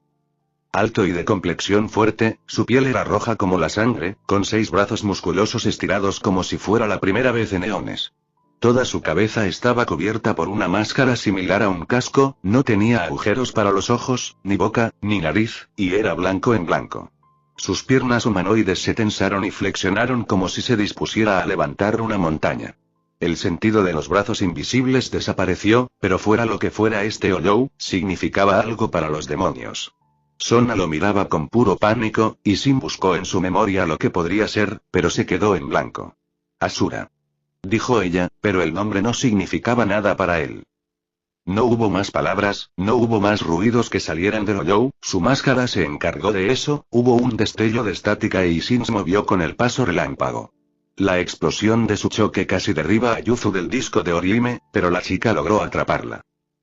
Alto y de complexión fuerte, su piel era roja como la sangre, con 6 brazos musculosos estirados como si fuera la primera vez en eones. Toda su cabeza estaba cubierta por una máscara similar a un casco, no tenía agujeros para los ojos, ni boca, ni nariz, y era blanco en blanco. Sus piernas humanoides se tensaron y flexionaron como si se dispusiera a levantar una montaña. El sentido de los brazos invisibles desapareció, pero fuera lo que fuera este Ollou, significaba algo para los demonios. Sona lo miraba con puro pánico, y Sin buscó en su memoria lo que podría ser, pero se quedó en blanco. Asura. Dijo ella, pero el nombre no significaba nada para él. No hubo más palabras, no hubo más ruidos que salieran del Ollou, su máscara se encargó de eso, hubo un destello de estática y Sin se movió con el paso relámpago. La explosión de su choque casi derriba a Yuzu del disco de Orihime, pero la chica logró atraparla.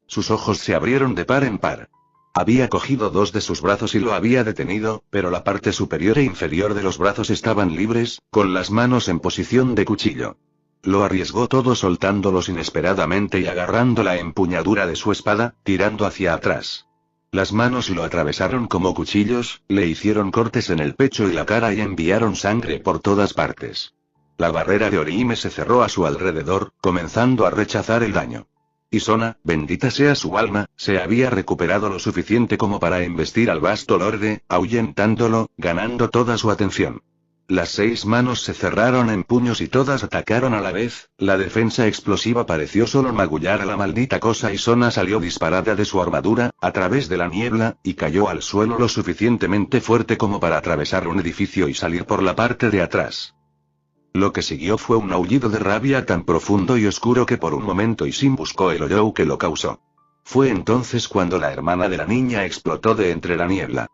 Sus ojos se abrieron de par en par. Había cogido 2 de sus brazos y lo había detenido, pero la parte superior e inferior de los brazos estaban libres, con las manos en posición de cuchillo. Lo arriesgó todo soltándolos inesperadamente y agarrando la empuñadura de su espada, tirando hacia atrás. Las manos lo atravesaron como cuchillos, le hicieron cortes en el pecho y la cara y enviaron sangre por todas partes. La barrera de Orihime se cerró a su alrededor, comenzando a rechazar el daño. Y Sona, bendita sea su alma, se había recuperado lo suficiente como para embestir al vasto lorde, ahuyentándolo, ganando toda su atención. Las 6 manos se cerraron en puños y todas atacaron a la vez, la defensa explosiva pareció solo magullar a la maldita cosa y Sona salió disparada de su armadura, a través de la niebla, y cayó al suelo lo suficientemente fuerte como para atravesar un edificio y salir por la parte de atrás. Lo que siguió fue un aullido de rabia tan profundo y oscuro que por un momento Sin buscó el Ollou que lo causó. Fue entonces cuando la hermana de la niña explotó de entre la niebla.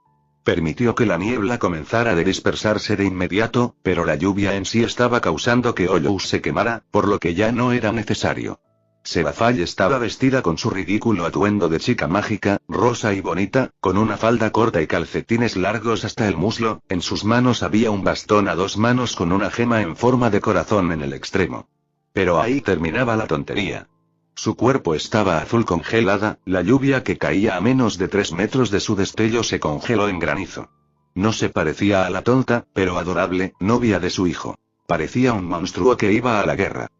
Permitió que la niebla comenzara a dispersarse de inmediato, pero la lluvia en sí estaba causando que Ollou se quemara, por lo que ya no era necesario. Serafall estaba vestida con su ridículo atuendo de chica mágica, rosa y bonita, con una falda corta y calcetines largos hasta el muslo, en sus manos había un bastón a 2 manos con una gema en forma de corazón en el extremo. Pero ahí terminaba la tontería. Su cuerpo estaba azul congelada, la lluvia que caía a menos de 3 metros de su destello se congeló en granizo. No se parecía a la tonta, pero adorable, novia de su hijo. Parecía un monstruo que iba a la guerra.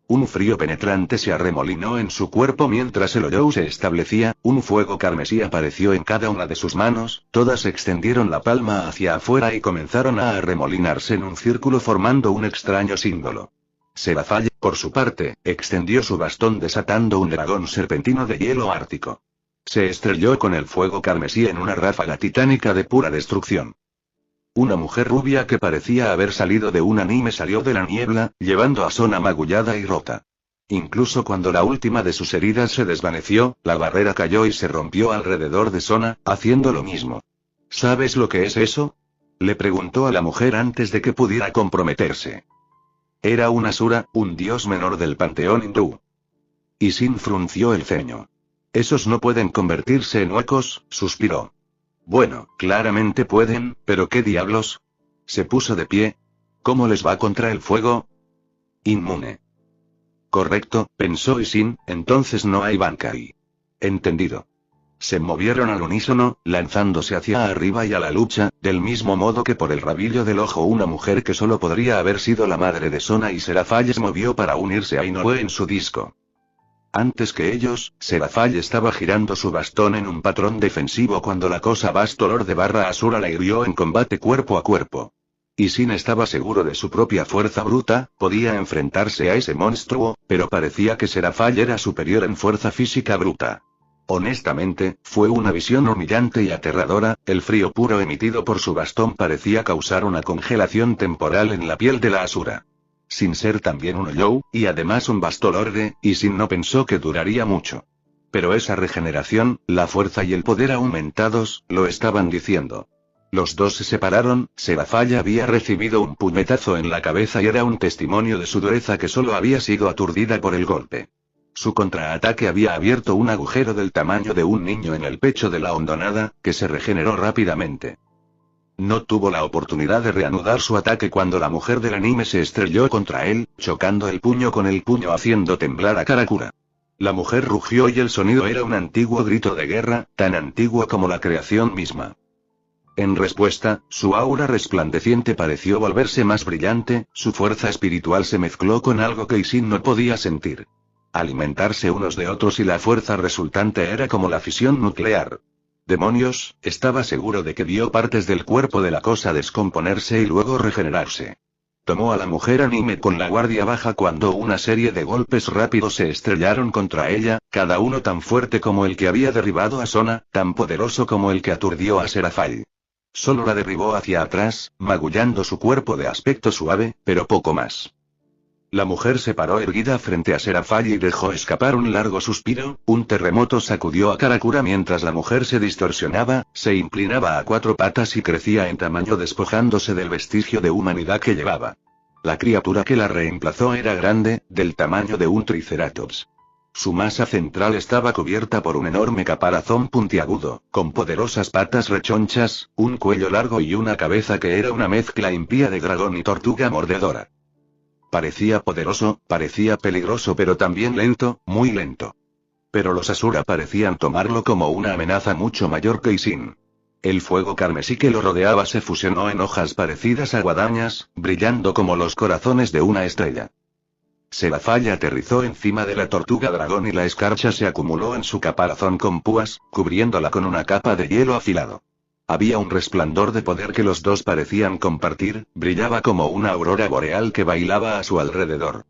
Un frío penetrante se arremolinó en su cuerpo mientras el Ollou se establecía, un fuego carmesí apareció en cada una de sus manos, todas extendieron la palma hacia afuera y comenzaron a arremolinarse en un círculo formando un extraño símbolo. Serafall, por su parte, extendió su bastón desatando un dragón serpentino de hielo ártico. Se estrelló con el fuego carmesí en una ráfaga titánica de pura destrucción. Una mujer rubia que parecía haber salido de un anime salió de la niebla, llevando a Sona magullada y rota. Incluso cuando la última de sus heridas se desvaneció, la barrera cayó y se rompió alrededor de Sona, haciendo lo mismo. ¿Sabes lo que es eso?, le preguntó a la mujer antes de que pudiera comprometerse. Era un asura, un dios menor del panteón hindú. Y Sin frunció el ceño. Esos no pueden convertirse en huecos, suspiró. Bueno, claramente pueden, pero ¿qué diablos? Se puso de pie. ¿Cómo les va contra el fuego? Inmune. Correcto, pensó Sin, entonces no hay Bankai. Entendido. Se movieron al unísono, lanzándose hacia arriba y a la lucha, del mismo modo que por el rabillo del ojo una mujer que solo podría haber sido la madre de Sona y Serafall se movió para unirse a Inoue en su disco. Antes que ellos, Serafall estaba girando su bastón en un patrón defensivo cuando la cosa Bastolor de Barra Asura la hirió en combate cuerpo a cuerpo. Y Sin estaba seguro de su propia fuerza bruta, podía enfrentarse a ese monstruo, pero parecía que Serafall era superior en fuerza física bruta. Honestamente, fue una visión humillante y aterradora, el frío puro emitido por su bastón parecía causar una congelación temporal en la piel de la Asura. Sin ser también un Ollou, y además un Bastolorde, y Sin no pensó que duraría mucho. Pero esa regeneración, la fuerza y el poder aumentados, lo estaban diciendo. Los dos se separaron, Serafalla había recibido un puñetazo en la cabeza y era un testimonio de su dureza que solo había sido aturdida por el golpe. Su contraataque había abierto un agujero del tamaño de un niño en el pecho de la hondonada, que se regeneró rápidamente. No tuvo la oportunidad de reanudar su ataque cuando la mujer del anime se estrelló contra él, chocando el puño con el puño haciendo temblar a Karakura. La mujer rugió y el sonido era un antiguo grito de guerra, tan antiguo como la creación misma. En respuesta, su aura resplandeciente pareció volverse más brillante, su fuerza espiritual se mezcló con algo que Ishin no podía sentir. Alimentarse unos de otros y la fuerza resultante era como la fisión nuclear. Demonios, estaba seguro de que vio partes del cuerpo de la cosa descomponerse y luego regenerarse. Tomó a la mujer anime con la guardia baja cuando una serie de golpes rápidos se estrellaron contra ella, cada uno tan fuerte como el que había derribado a Sona, tan poderoso como el que aturdió a Serafall. Solo la derribó hacia atrás, magullando su cuerpo de aspecto suave, pero poco más. La mujer se paró erguida frente a Serafall y dejó escapar un largo suspiro. Un terremoto sacudió a Karakura mientras la mujer se distorsionaba, se inclinaba a cuatro patas y crecía en tamaño despojándose del vestigio de humanidad que llevaba. La criatura que la reemplazó era grande, del tamaño de un triceratops. Su masa central estaba cubierta por un enorme caparazón puntiagudo, con poderosas patas rechonchas, un cuello largo y una cabeza que era una mezcla impía de dragón y tortuga mordedora. Parecía poderoso, parecía peligroso pero también lento, muy lento. Pero los Asura parecían tomarlo como una amenaza mucho mayor que Ishin. El fuego carmesí que lo rodeaba se fusionó en hojas parecidas a guadañas, brillando como los corazones de una estrella. Serafall aterrizó encima de la tortuga dragón y la escarcha se acumuló en su caparazón con púas, cubriéndola con una capa de hielo afilado. Había un resplandor de poder que los dos parecían compartir, brillaba como una aurora boreal que bailaba a su alrededor.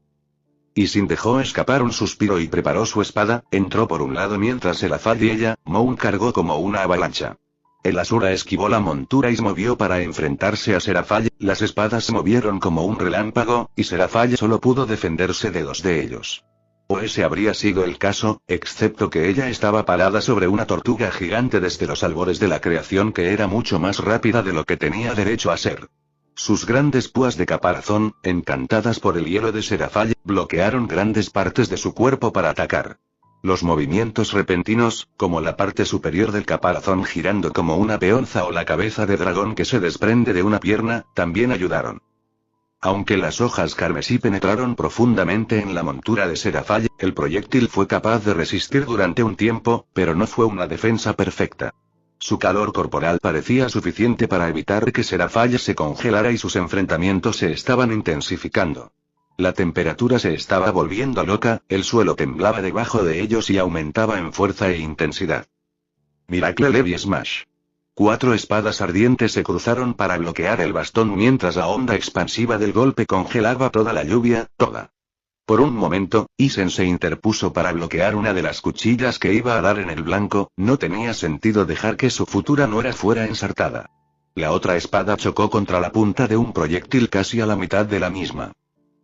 Ishin dejó escapar un suspiro y preparó su espada, entró por un lado mientras Serafall y ella, Moon cargó como una avalancha. El Asura esquivó la montura y se movió para enfrentarse a Serafall, las espadas se movieron como un relámpago, y Serafall solo pudo defenderse de dos de ellos. O ese habría sido el caso, excepto que ella estaba parada sobre una tortuga gigante desde los albores de la creación que era mucho más rápida de lo que tenía derecho a ser. Sus grandes púas de caparazón, encantadas por el hielo de Serafall, bloquearon grandes partes de su cuerpo para atacar. Los movimientos repentinos, como la parte superior del caparazón girando como una peonza o la cabeza de dragón que se desprende de una pierna, también ayudaron. Aunque las hojas carmesí penetraron profundamente en la montura de Serafall, el proyectil fue capaz de resistir durante un tiempo, pero no fue una defensa perfecta. Su calor corporal parecía suficiente para evitar que Serafall se congelara y sus enfrentamientos se estaban intensificando. La temperatura se estaba volviendo loca, el suelo temblaba debajo de ellos y aumentaba en fuerza e intensidad. Miracle Levi Smash. 4 espadas ardientes se cruzaron para bloquear el bastón mientras la onda expansiva del golpe congelaba toda la lluvia, toda. Por un momento, Isen se interpuso para bloquear una de las cuchillas que iba a dar en el blanco, no tenía sentido dejar que su futura nuera fuera ensartada. La otra espada chocó contra la punta de un proyectil casi a la mitad de la misma.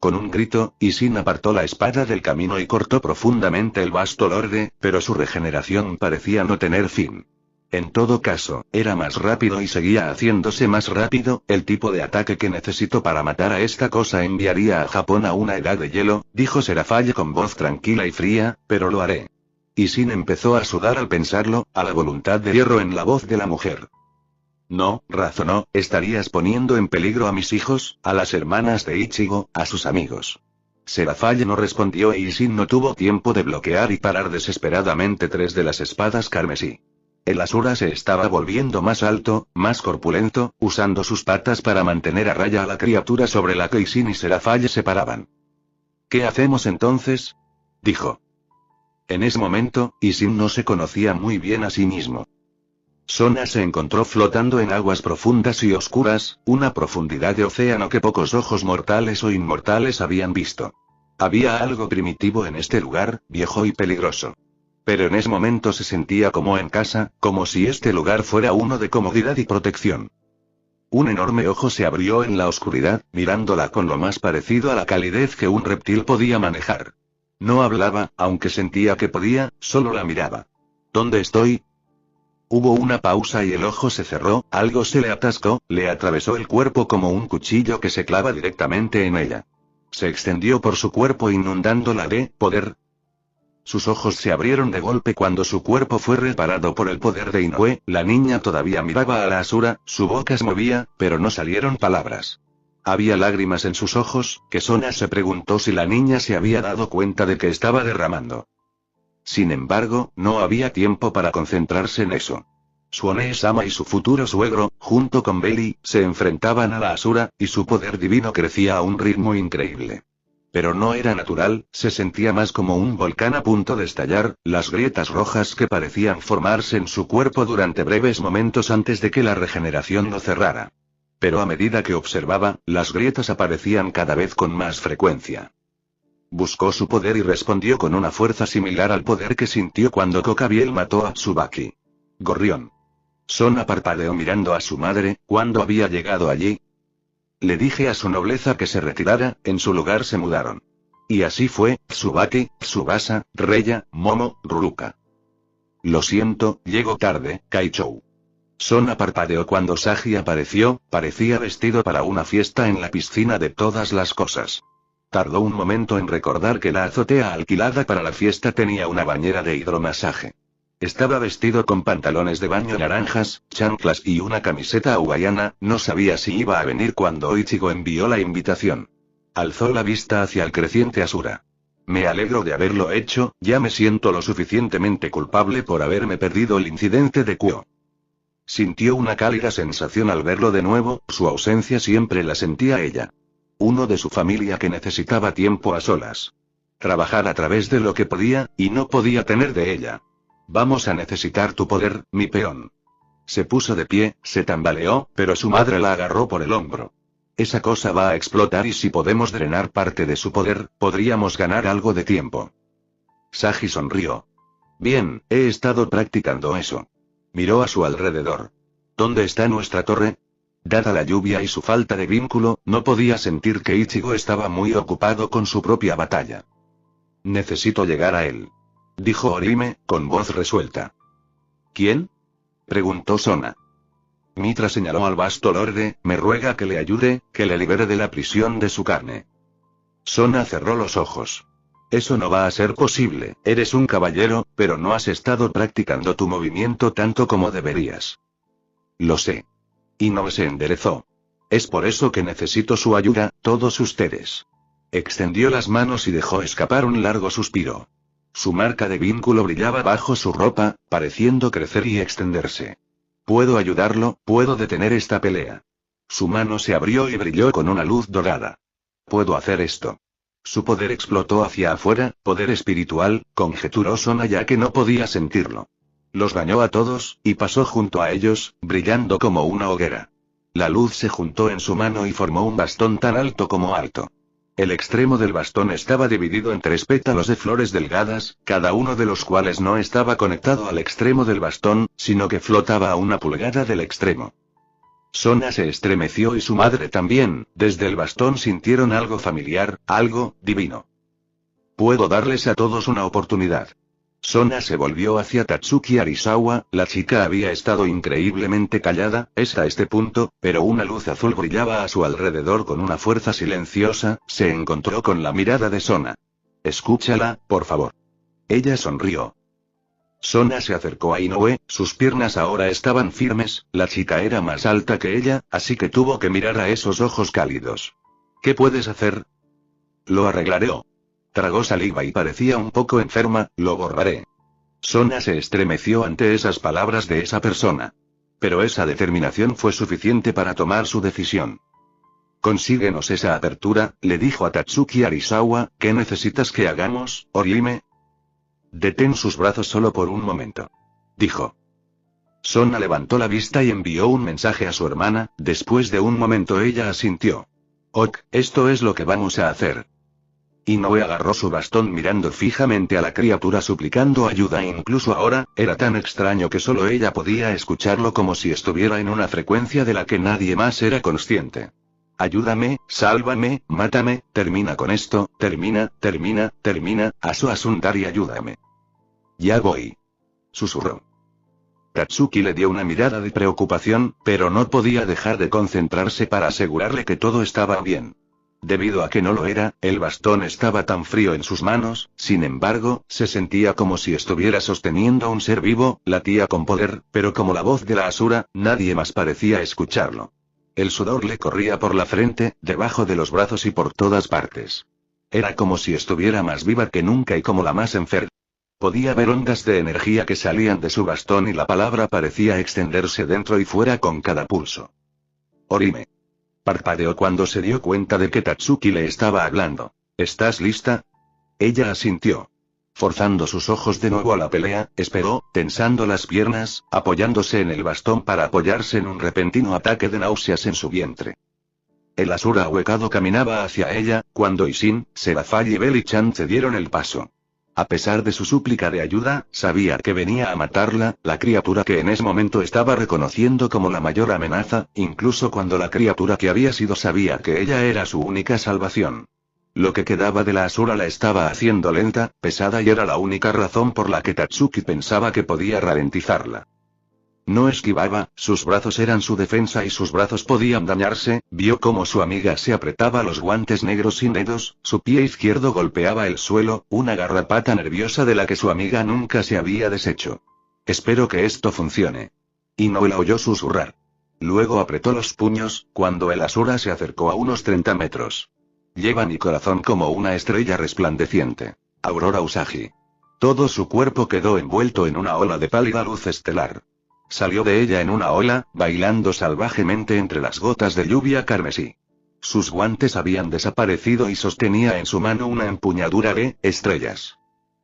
Con un grito, Isen apartó la espada del camino y cortó profundamente el vasto lorde, pero su regeneración parecía no tener fin. En todo caso, era más rápido y seguía haciéndose más rápido. El tipo de ataque que necesito para matar a esta cosa enviaría a Japón a una edad de hielo, dijo Serafall con voz tranquila y fría, pero lo haré. Isen empezó a sudar al pensarlo, a la voluntad de hierro en la voz de la mujer. No, razonó, estarías poniendo en peligro a mis hijos, a las hermanas de Ichigo, a sus amigos. Serafall no respondió e Isen no tuvo tiempo de bloquear y parar desesperadamente 3 de las espadas carmesí. El Asura se estaba volviendo más alto, más corpulento, usando sus patas para mantener a raya a la criatura sobre la que Isen y Serafall se paraban. ¿Qué hacemos entonces?, dijo. En ese momento, Isen no se conocía muy bien a sí mismo. Sona se encontró flotando en aguas profundas y oscuras, una profundidad de océano que pocos ojos mortales o inmortales habían visto. Había algo primitivo en este lugar, viejo y peligroso. Pero en ese momento se sentía como en casa, como si este lugar fuera uno de comodidad y protección. Un enorme ojo se abrió en la oscuridad, mirándola con lo más parecido a la calidez que un reptil podía manejar. No hablaba, aunque sentía que podía, solo la miraba. ¿Dónde estoy? Hubo una pausa y el ojo se cerró, algo se le atascó, le atravesó el cuerpo como un cuchillo que se clava directamente en ella. Se extendió por su cuerpo inundándola de poder. Sus ojos se abrieron de golpe cuando su cuerpo fue reparado por el poder de Inoue. La niña todavía miraba a la Asura, su boca se movía, pero no salieron palabras. Había lágrimas en sus ojos, que Sona se preguntó si la niña se había dado cuenta de que estaba derramando. Sin embargo, no había tiempo para concentrarse en eso. Suone-sama y su futuro suegro, junto con Belly, se enfrentaban a la Asura, y su poder divino crecía a un ritmo increíble. Pero no era natural, se sentía más como un volcán a punto de estallar, las grietas rojas que parecían formarse en su cuerpo durante breves momentos antes de que la regeneración lo cerrara. Pero a medida que observaba, las grietas aparecían cada vez con más frecuencia. Buscó su poder y respondió con una fuerza similar al poder que sintió cuando Kokabiel mató a Tsubaki. Gorrión. Sona parpadeó mirando a su madre. ¿Cuándo había llegado allí? Le dije a su nobleza que se retirara, en su lugar se mudaron. Y así fue, Tsubaki, Tsubasa, Reya, Momo, Ruruka. Lo siento, llego tarde, Kaichou. Sona parpadeó cuando Sagi apareció, parecía vestido para una fiesta en la piscina de todas las cosas. Tardó un momento en recordar que la azotea alquilada para la fiesta tenía una bañera de hidromasaje. Estaba vestido con pantalones de baño naranjas, chanclas y una camiseta hawaiana. No sabía si iba a venir cuando Ichigo envió la invitación. Alzó la vista hacia el creciente Asura. Me alegro de haberlo hecho, ya me siento lo suficientemente culpable por haberme perdido el incidente de Kuo. Sintió una cálida sensación al verlo de nuevo, su ausencia siempre la sentía ella. Uno de su familia que necesitaba tiempo a solas. Trabajar a través de lo que podía, y no podía tener de ella. Vamos a necesitar tu poder, mi peón. Se puso de pie, se tambaleó, pero su madre la agarró por el hombro. Esa cosa va a explotar y si podemos drenar parte de su poder, podríamos ganar algo de tiempo. Sagi sonrió. Bien, he estado practicando eso. Miró a su alrededor. ¿Dónde está nuestra torre? Dada la lluvia y su falta de vínculo, no podía sentir que Ichigo estaba muy ocupado con su propia batalla. Necesito llegar a él. Dijo Orihime, con voz resuelta. ¿Quién? Preguntó Sona. Mitra señaló al vasto lorde, me ruega que le ayude, que le libere de la prisión de su carne. Sona cerró los ojos. Eso no va a ser posible, eres un caballero, pero no has estado practicando tu movimiento tanto como deberías. Lo sé. Inoue se enderezó. Es por eso que necesito su ayuda, todos ustedes. Extendió las manos y dejó escapar un largo suspiro. Su marca de vínculo brillaba bajo su ropa, pareciendo crecer y extenderse. Puedo ayudarlo, puedo detener esta pelea. Su mano se abrió y brilló con una luz dorada. Puedo hacer esto. Su poder explotó hacia afuera, poder espiritual, conjeturó Sona ya que no podía sentirlo. Los bañó a todos, y pasó junto a ellos, brillando como una hoguera. La luz se juntó en su mano y formó un bastón tan alto como alto. El extremo del bastón estaba dividido en 3 pétalos de flores delgadas, cada uno de los cuales no estaba conectado al extremo del bastón, sino que flotaba a 1 pulgada del extremo. Sona se estremeció y su madre también, desde el bastón sintieron algo familiar, algo divino. Puedo darles a todos una oportunidad. Sona se volvió hacia Tatsuki Arisawa, la chica había estado increíblemente callada, hasta este punto, pero una luz azul brillaba a su alrededor con una fuerza silenciosa, se encontró con la mirada de Sona. Escúchala, por favor. Ella sonrió. Sona se acercó a Inoue, sus piernas ahora estaban firmes, la chica era más alta que ella, así que tuvo que mirar a esos ojos cálidos. ¿Qué puedes hacer? Lo arreglaré. Tragó saliva y parecía un poco enferma, lo borraré. Sona se estremeció ante esas palabras de esa persona. Pero esa determinación fue suficiente para tomar su decisión. Consíguenos esa apertura, le dijo a Tatsuki Arisawa, ¿qué necesitas que hagamos, Orihime? Detén sus brazos solo por un momento. Dijo. Sona levantó la vista y envió un mensaje a su hermana, después de un momento ella asintió. Ok, esto es lo que vamos a hacer. Inoue agarró su bastón mirando fijamente a la criatura suplicando ayuda e incluso ahora, era tan extraño que solo ella podía escucharlo como si estuviera en una frecuencia de la que nadie más era consciente. Ayúdame, sálvame, mátame, termina con esto, termina, Aso Sundari ayúdame. Ya voy. Susurró. Tatsuki le dio una mirada de preocupación, pero no podía dejar de concentrarse para asegurarle que todo estaba bien. Debido a que no lo era, el bastón estaba tan frío en sus manos, sin embargo, se sentía como si estuviera sosteniendo a un ser vivo, latía con poder, pero como la voz de la Asura, nadie más parecía escucharlo. El sudor le corría por la frente, debajo de los brazos y por todas partes. Era como si estuviera más viva que nunca y como la más enferma. Podía ver ondas de energía que salían de su bastón y la palabra parecía extenderse dentro y fuera con cada pulso. Orime. Parpadeó cuando se dio cuenta de que Tatsuki le estaba hablando. ¿Estás lista? Ella asintió. Forzando sus ojos de nuevo a la pelea, esperó, tensando las piernas, apoyándose en el bastón para apoyarse en un repentino ataque de náuseas en su vientre. El Asura ahuecado caminaba hacia ella, cuando Ishin, Serafall y Belly-chan cedieron el paso. A pesar de su súplica de ayuda, sabía que venía a matarla, la criatura que en ese momento estaba reconociendo como la mayor amenaza, incluso cuando la criatura que había sido sabía que ella era su única salvación. Lo que quedaba de la Asura la estaba haciendo lenta, pesada y era la única razón por la que Tatsuki pensaba que podía ralentizarla. No esquivaba, sus brazos eran su defensa y sus brazos podían dañarse, vio cómo su amiga se apretaba los guantes negros sin dedos, su pie izquierdo golpeaba el suelo, una garrapata nerviosa de la que su amiga nunca se había deshecho. Espero que esto funcione. Inoue la oyó susurrar. Luego apretó los puños, cuando el Asura se acercó a unos 30 metros. Lleva mi corazón como una estrella resplandeciente. Aurora Usagi. Todo su cuerpo quedó envuelto en una ola de pálida luz estelar. Salió de ella en una ola, bailando salvajemente entre las gotas de lluvia carmesí. Sus guantes habían desaparecido y sostenía en su mano una empuñadura de estrellas.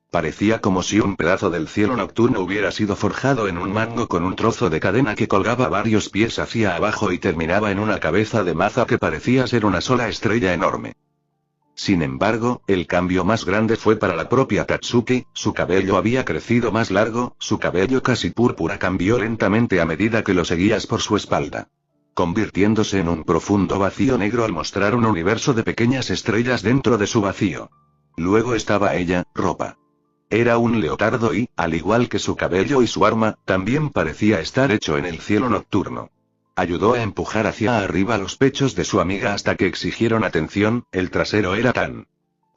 Parecía como si un pedazo del cielo nocturno hubiera sido forjado en un mango con un trozo de cadena que colgaba varios pies hacia abajo y terminaba en una cabeza de maza que parecía ser una sola estrella enorme. Sin embargo, el cambio más grande fue para la propia Tatsuki, su cabello había crecido más largo, su cabello casi púrpura cambió lentamente a medida que lo seguías por su espalda, convirtiéndose en un profundo vacío negro al mostrar un universo de pequeñas estrellas dentro de su vacío. Luego estaba ella, ropa. Era un leotardo y, al igual que su cabello y su arma, también parecía estar hecho en el cielo nocturno. Ayudó a empujar hacia arriba los pechos de su amiga hasta que exigieron atención, el trasero era tan.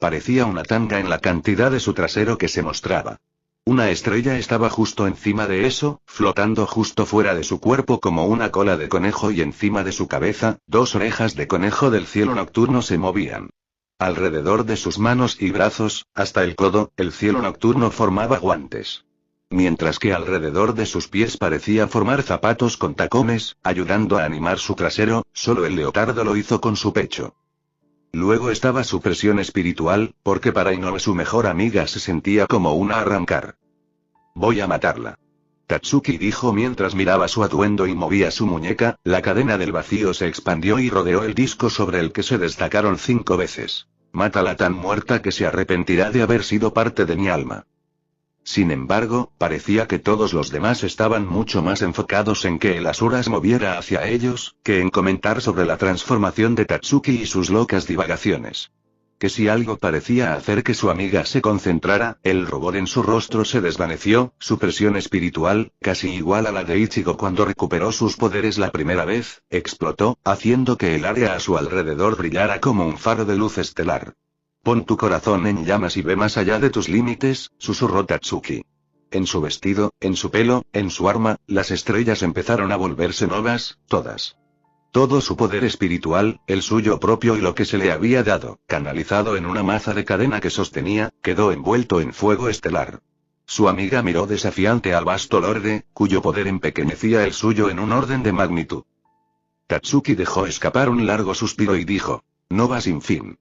Parecía una tanga en la cantidad de su trasero que se mostraba. Una estrella estaba justo encima de eso, flotando justo fuera de su cuerpo como una cola de conejo y encima de su cabeza, dos orejas de conejo del cielo nocturno se movían. Alrededor de sus manos y brazos, hasta el codo, el cielo nocturno formaba guantes. Mientras que alrededor de sus pies parecía formar zapatos con tacones, ayudando a animar su trasero, solo el leotardo lo hizo con su pecho. Luego estaba su presión espiritual, porque para Inoue su mejor amiga se sentía como una arrancar. Voy a matarla. Tatsuki dijo mientras miraba su atuendo y movía su muñeca, la cadena del vacío se expandió y rodeó el disco sobre el que se destacaron 5 veces. Mátala tan muerta que se arrepentirá de haber sido parte de mi alma. Sin embargo, parecía que todos los demás estaban mucho más enfocados en que el Asura se moviera hacia ellos, que en comentar sobre la transformación de Tatsuki y sus locas divagaciones. Que si algo parecía hacer que su amiga se concentrara, el rubor en su rostro se desvaneció, su presión espiritual, casi igual a la de Ichigo cuando recuperó sus poderes la primera vez, explotó, haciendo que el área a su alrededor brillara como un faro de luz estelar. Pon tu corazón en llamas y ve más allá de tus límites, susurró Tatsuki. En su vestido, en su pelo, en su arma, las estrellas empezaron a volverse novas, todas. Todo su poder espiritual, el suyo propio y lo que se le había dado, canalizado en una maza de cadena que sostenía, quedó envuelto en fuego estelar. Su amiga miró desafiante al vasto lorde, cuyo poder empequeñecía el suyo en un orden de magnitud. Tatsuki dejó escapar un largo suspiro y dijo, no va sin fin.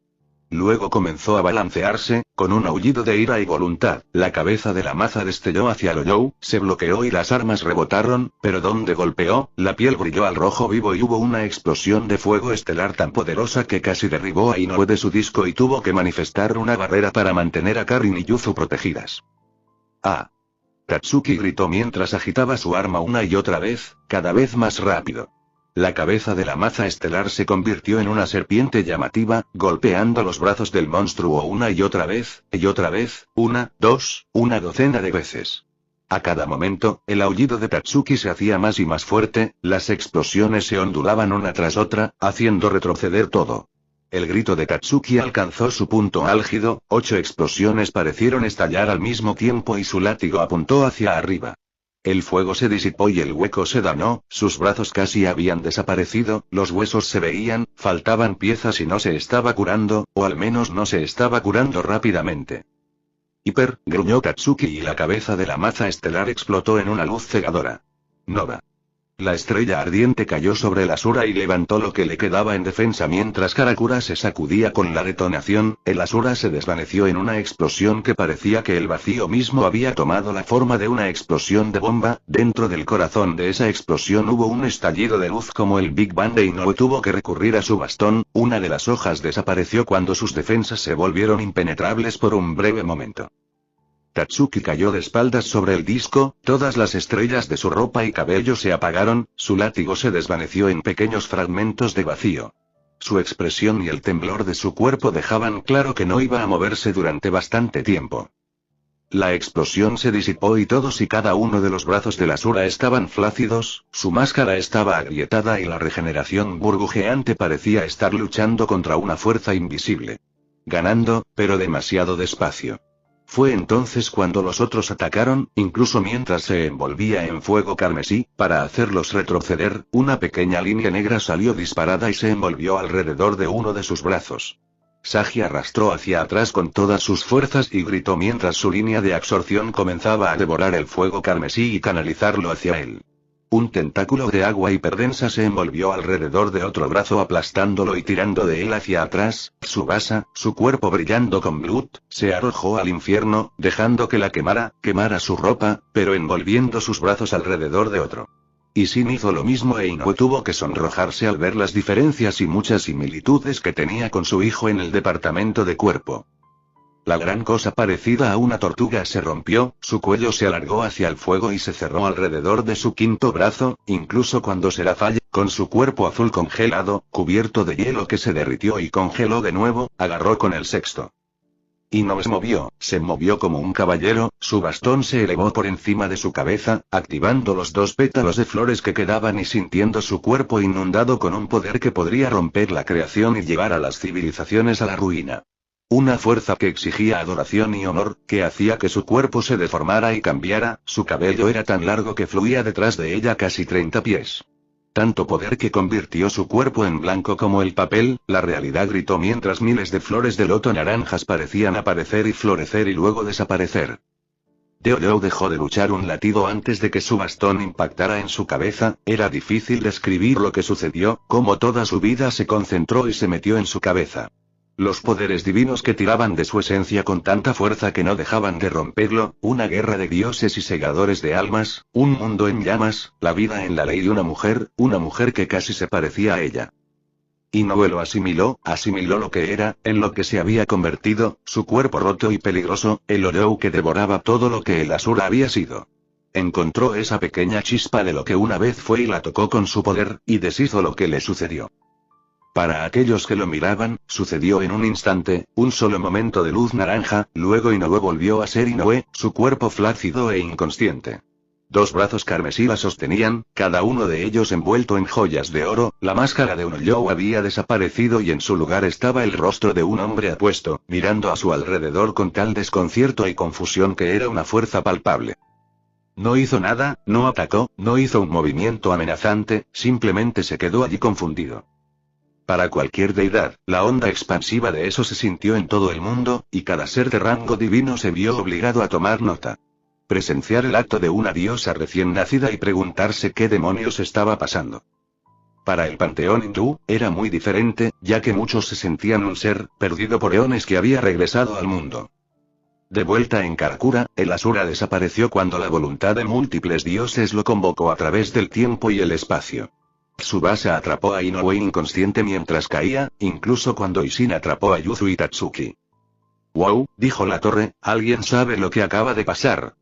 Luego comenzó a balancearse, con un aullido de ira y voluntad, la cabeza de la maza destelló hacia Loyou, se bloqueó y las armas rebotaron, pero donde golpeó, la piel brilló al rojo vivo y hubo una explosión de fuego estelar tan poderosa que casi derribó a Inoue de su disco y tuvo que manifestar una barrera para mantener a Karin y Yuzu protegidas. ¡Ah! Tatsuki gritó mientras agitaba su arma una y otra vez, cada vez más rápido. La cabeza de la maza estelar se convirtió en una serpiente llamativa, golpeando los brazos del monstruo una y otra vez, una, dos, una docena de veces. A cada momento, el aullido de Tatsuki se hacía más y más fuerte, las explosiones se ondulaban una tras otra, haciendo retroceder todo. El grito de Tatsuki alcanzó su punto álgido, 8 explosiones parecieron estallar al mismo tiempo y su látigo apuntó hacia arriba. El fuego se disipó y el hueco se danó, sus brazos casi habían desaparecido, los huesos se veían, faltaban piezas y no se estaba curando, o al menos no se estaba curando rápidamente. Hiper, gruñó Tatsuki y la cabeza de la maza estelar explotó en una luz cegadora. Nova. La estrella ardiente cayó sobre el Asura y levantó lo que le quedaba en defensa mientras Karakura se sacudía con la detonación, el Asura se desvaneció en una explosión que parecía que el vacío mismo había tomado la forma de una explosión de bomba, dentro del corazón de esa explosión hubo un estallido de luz como el Big Bang e Inoue tuvo que recurrir a su bastón, una de las hojas desapareció cuando sus defensas se volvieron impenetrables por un breve momento. Tatsuki cayó de espaldas sobre el disco, todas las estrellas de su ropa y cabello se apagaron, su látigo se desvaneció en pequeños fragmentos de vacío. Su expresión y el temblor de su cuerpo dejaban claro que no iba a moverse durante bastante tiempo. La explosión se disipó y todos y cada uno de los brazos del Asura estaban flácidos, su máscara estaba agrietada y la regeneración burbujeante parecía estar luchando contra una fuerza invisible. Ganando, pero demasiado despacio. Fue entonces cuando los otros atacaron, incluso mientras se envolvía en fuego carmesí, para hacerlos retroceder, una pequeña línea negra salió disparada y se envolvió alrededor de uno de sus brazos. Sagi arrastró hacia atrás con todas sus fuerzas y gritó mientras su línea de absorción comenzaba a devorar el fuego carmesí y canalizarlo hacia él. Un tentáculo de agua hiperdensa se envolvió alrededor de otro brazo aplastándolo y tirando de él hacia atrás, Tsubasa, su cuerpo brillando con Blood, se arrojó al infierno, dejando que la quemara su ropa, pero envolviendo sus brazos alrededor de otro. Ishin hizo lo mismo e Inoue tuvo que sonrojarse al ver las diferencias y muchas similitudes que tenía con su hijo en el departamento de cuerpo. La gran cosa parecida a una tortuga se rompió, su cuello se alargó hacia el fuego y se cerró alrededor de su quinto brazo, incluso cuando Serafall, con su cuerpo azul congelado, cubierto de hielo que se derritió y congeló de nuevo, agarró con el sexto. Inoue se movió como un caballero, su bastón se elevó por encima de su cabeza, activando los 2 pétalos de flores que quedaban y sintiendo su cuerpo inundado con un poder que podría romper la creación y llevar a las civilizaciones a la ruina. Una fuerza que exigía adoración y honor, que hacía que su cuerpo se deformara y cambiara, su cabello era tan largo que fluía detrás de ella casi 30 pies. Tanto poder que convirtió su cuerpo en blanco como el papel, la realidad gritó mientras miles de flores de loto naranjas parecían aparecer y florecer y luego desaparecer. Deollou dejó de luchar un latido antes de que su bastón impactara en su cabeza, era difícil describir lo que sucedió, cómo toda su vida se concentró y se metió en su cabeza. Los poderes divinos que tiraban de su esencia con tanta fuerza que no dejaban de romperlo, una guerra de dioses y segadores de almas, un mundo en llamas, la vida en la ley de una mujer que casi se parecía a ella. Inoue lo asimiló lo que era, en lo que se había convertido, su cuerpo roto y peligroso, el Oryou que devoraba todo lo que el Asura había sido. Encontró esa pequeña chispa de lo que una vez fue y la tocó con su poder, y deshizo lo que le sucedió. Para aquellos que lo miraban, sucedió en un instante, un solo momento de luz naranja, luego Inoue volvió a ser Inoue, su cuerpo flácido e inconsciente. 2 brazos carmesí la sostenían, cada uno de ellos envuelto en joyas de oro, la máscara de un Oryou había desaparecido y en su lugar estaba el rostro de un hombre apuesto, mirando a su alrededor con tal desconcierto y confusión que era una fuerza palpable. No hizo nada, no atacó, no hizo un movimiento amenazante, simplemente se quedó allí confundido. Para cualquier deidad, la onda expansiva de eso se sintió en todo el mundo, y cada ser de rango divino se vio obligado a tomar nota. Presenciar el acto de una diosa recién nacida y preguntarse qué demonios estaba pasando. Para el panteón hindú, era muy diferente, ya que muchos se sentían un ser perdido por eones que había regresado al mundo. De vuelta en Karakura, el Asura desapareció cuando la voluntad de múltiples dioses lo convocó a través del tiempo y el espacio. Tsubasa atrapó a Inoue inconsciente mientras caía, incluso cuando Ishin atrapó a Yuzu y Tatsuki. «Wow», dijo la torre, «¿alguien sabe lo que acaba de pasar?».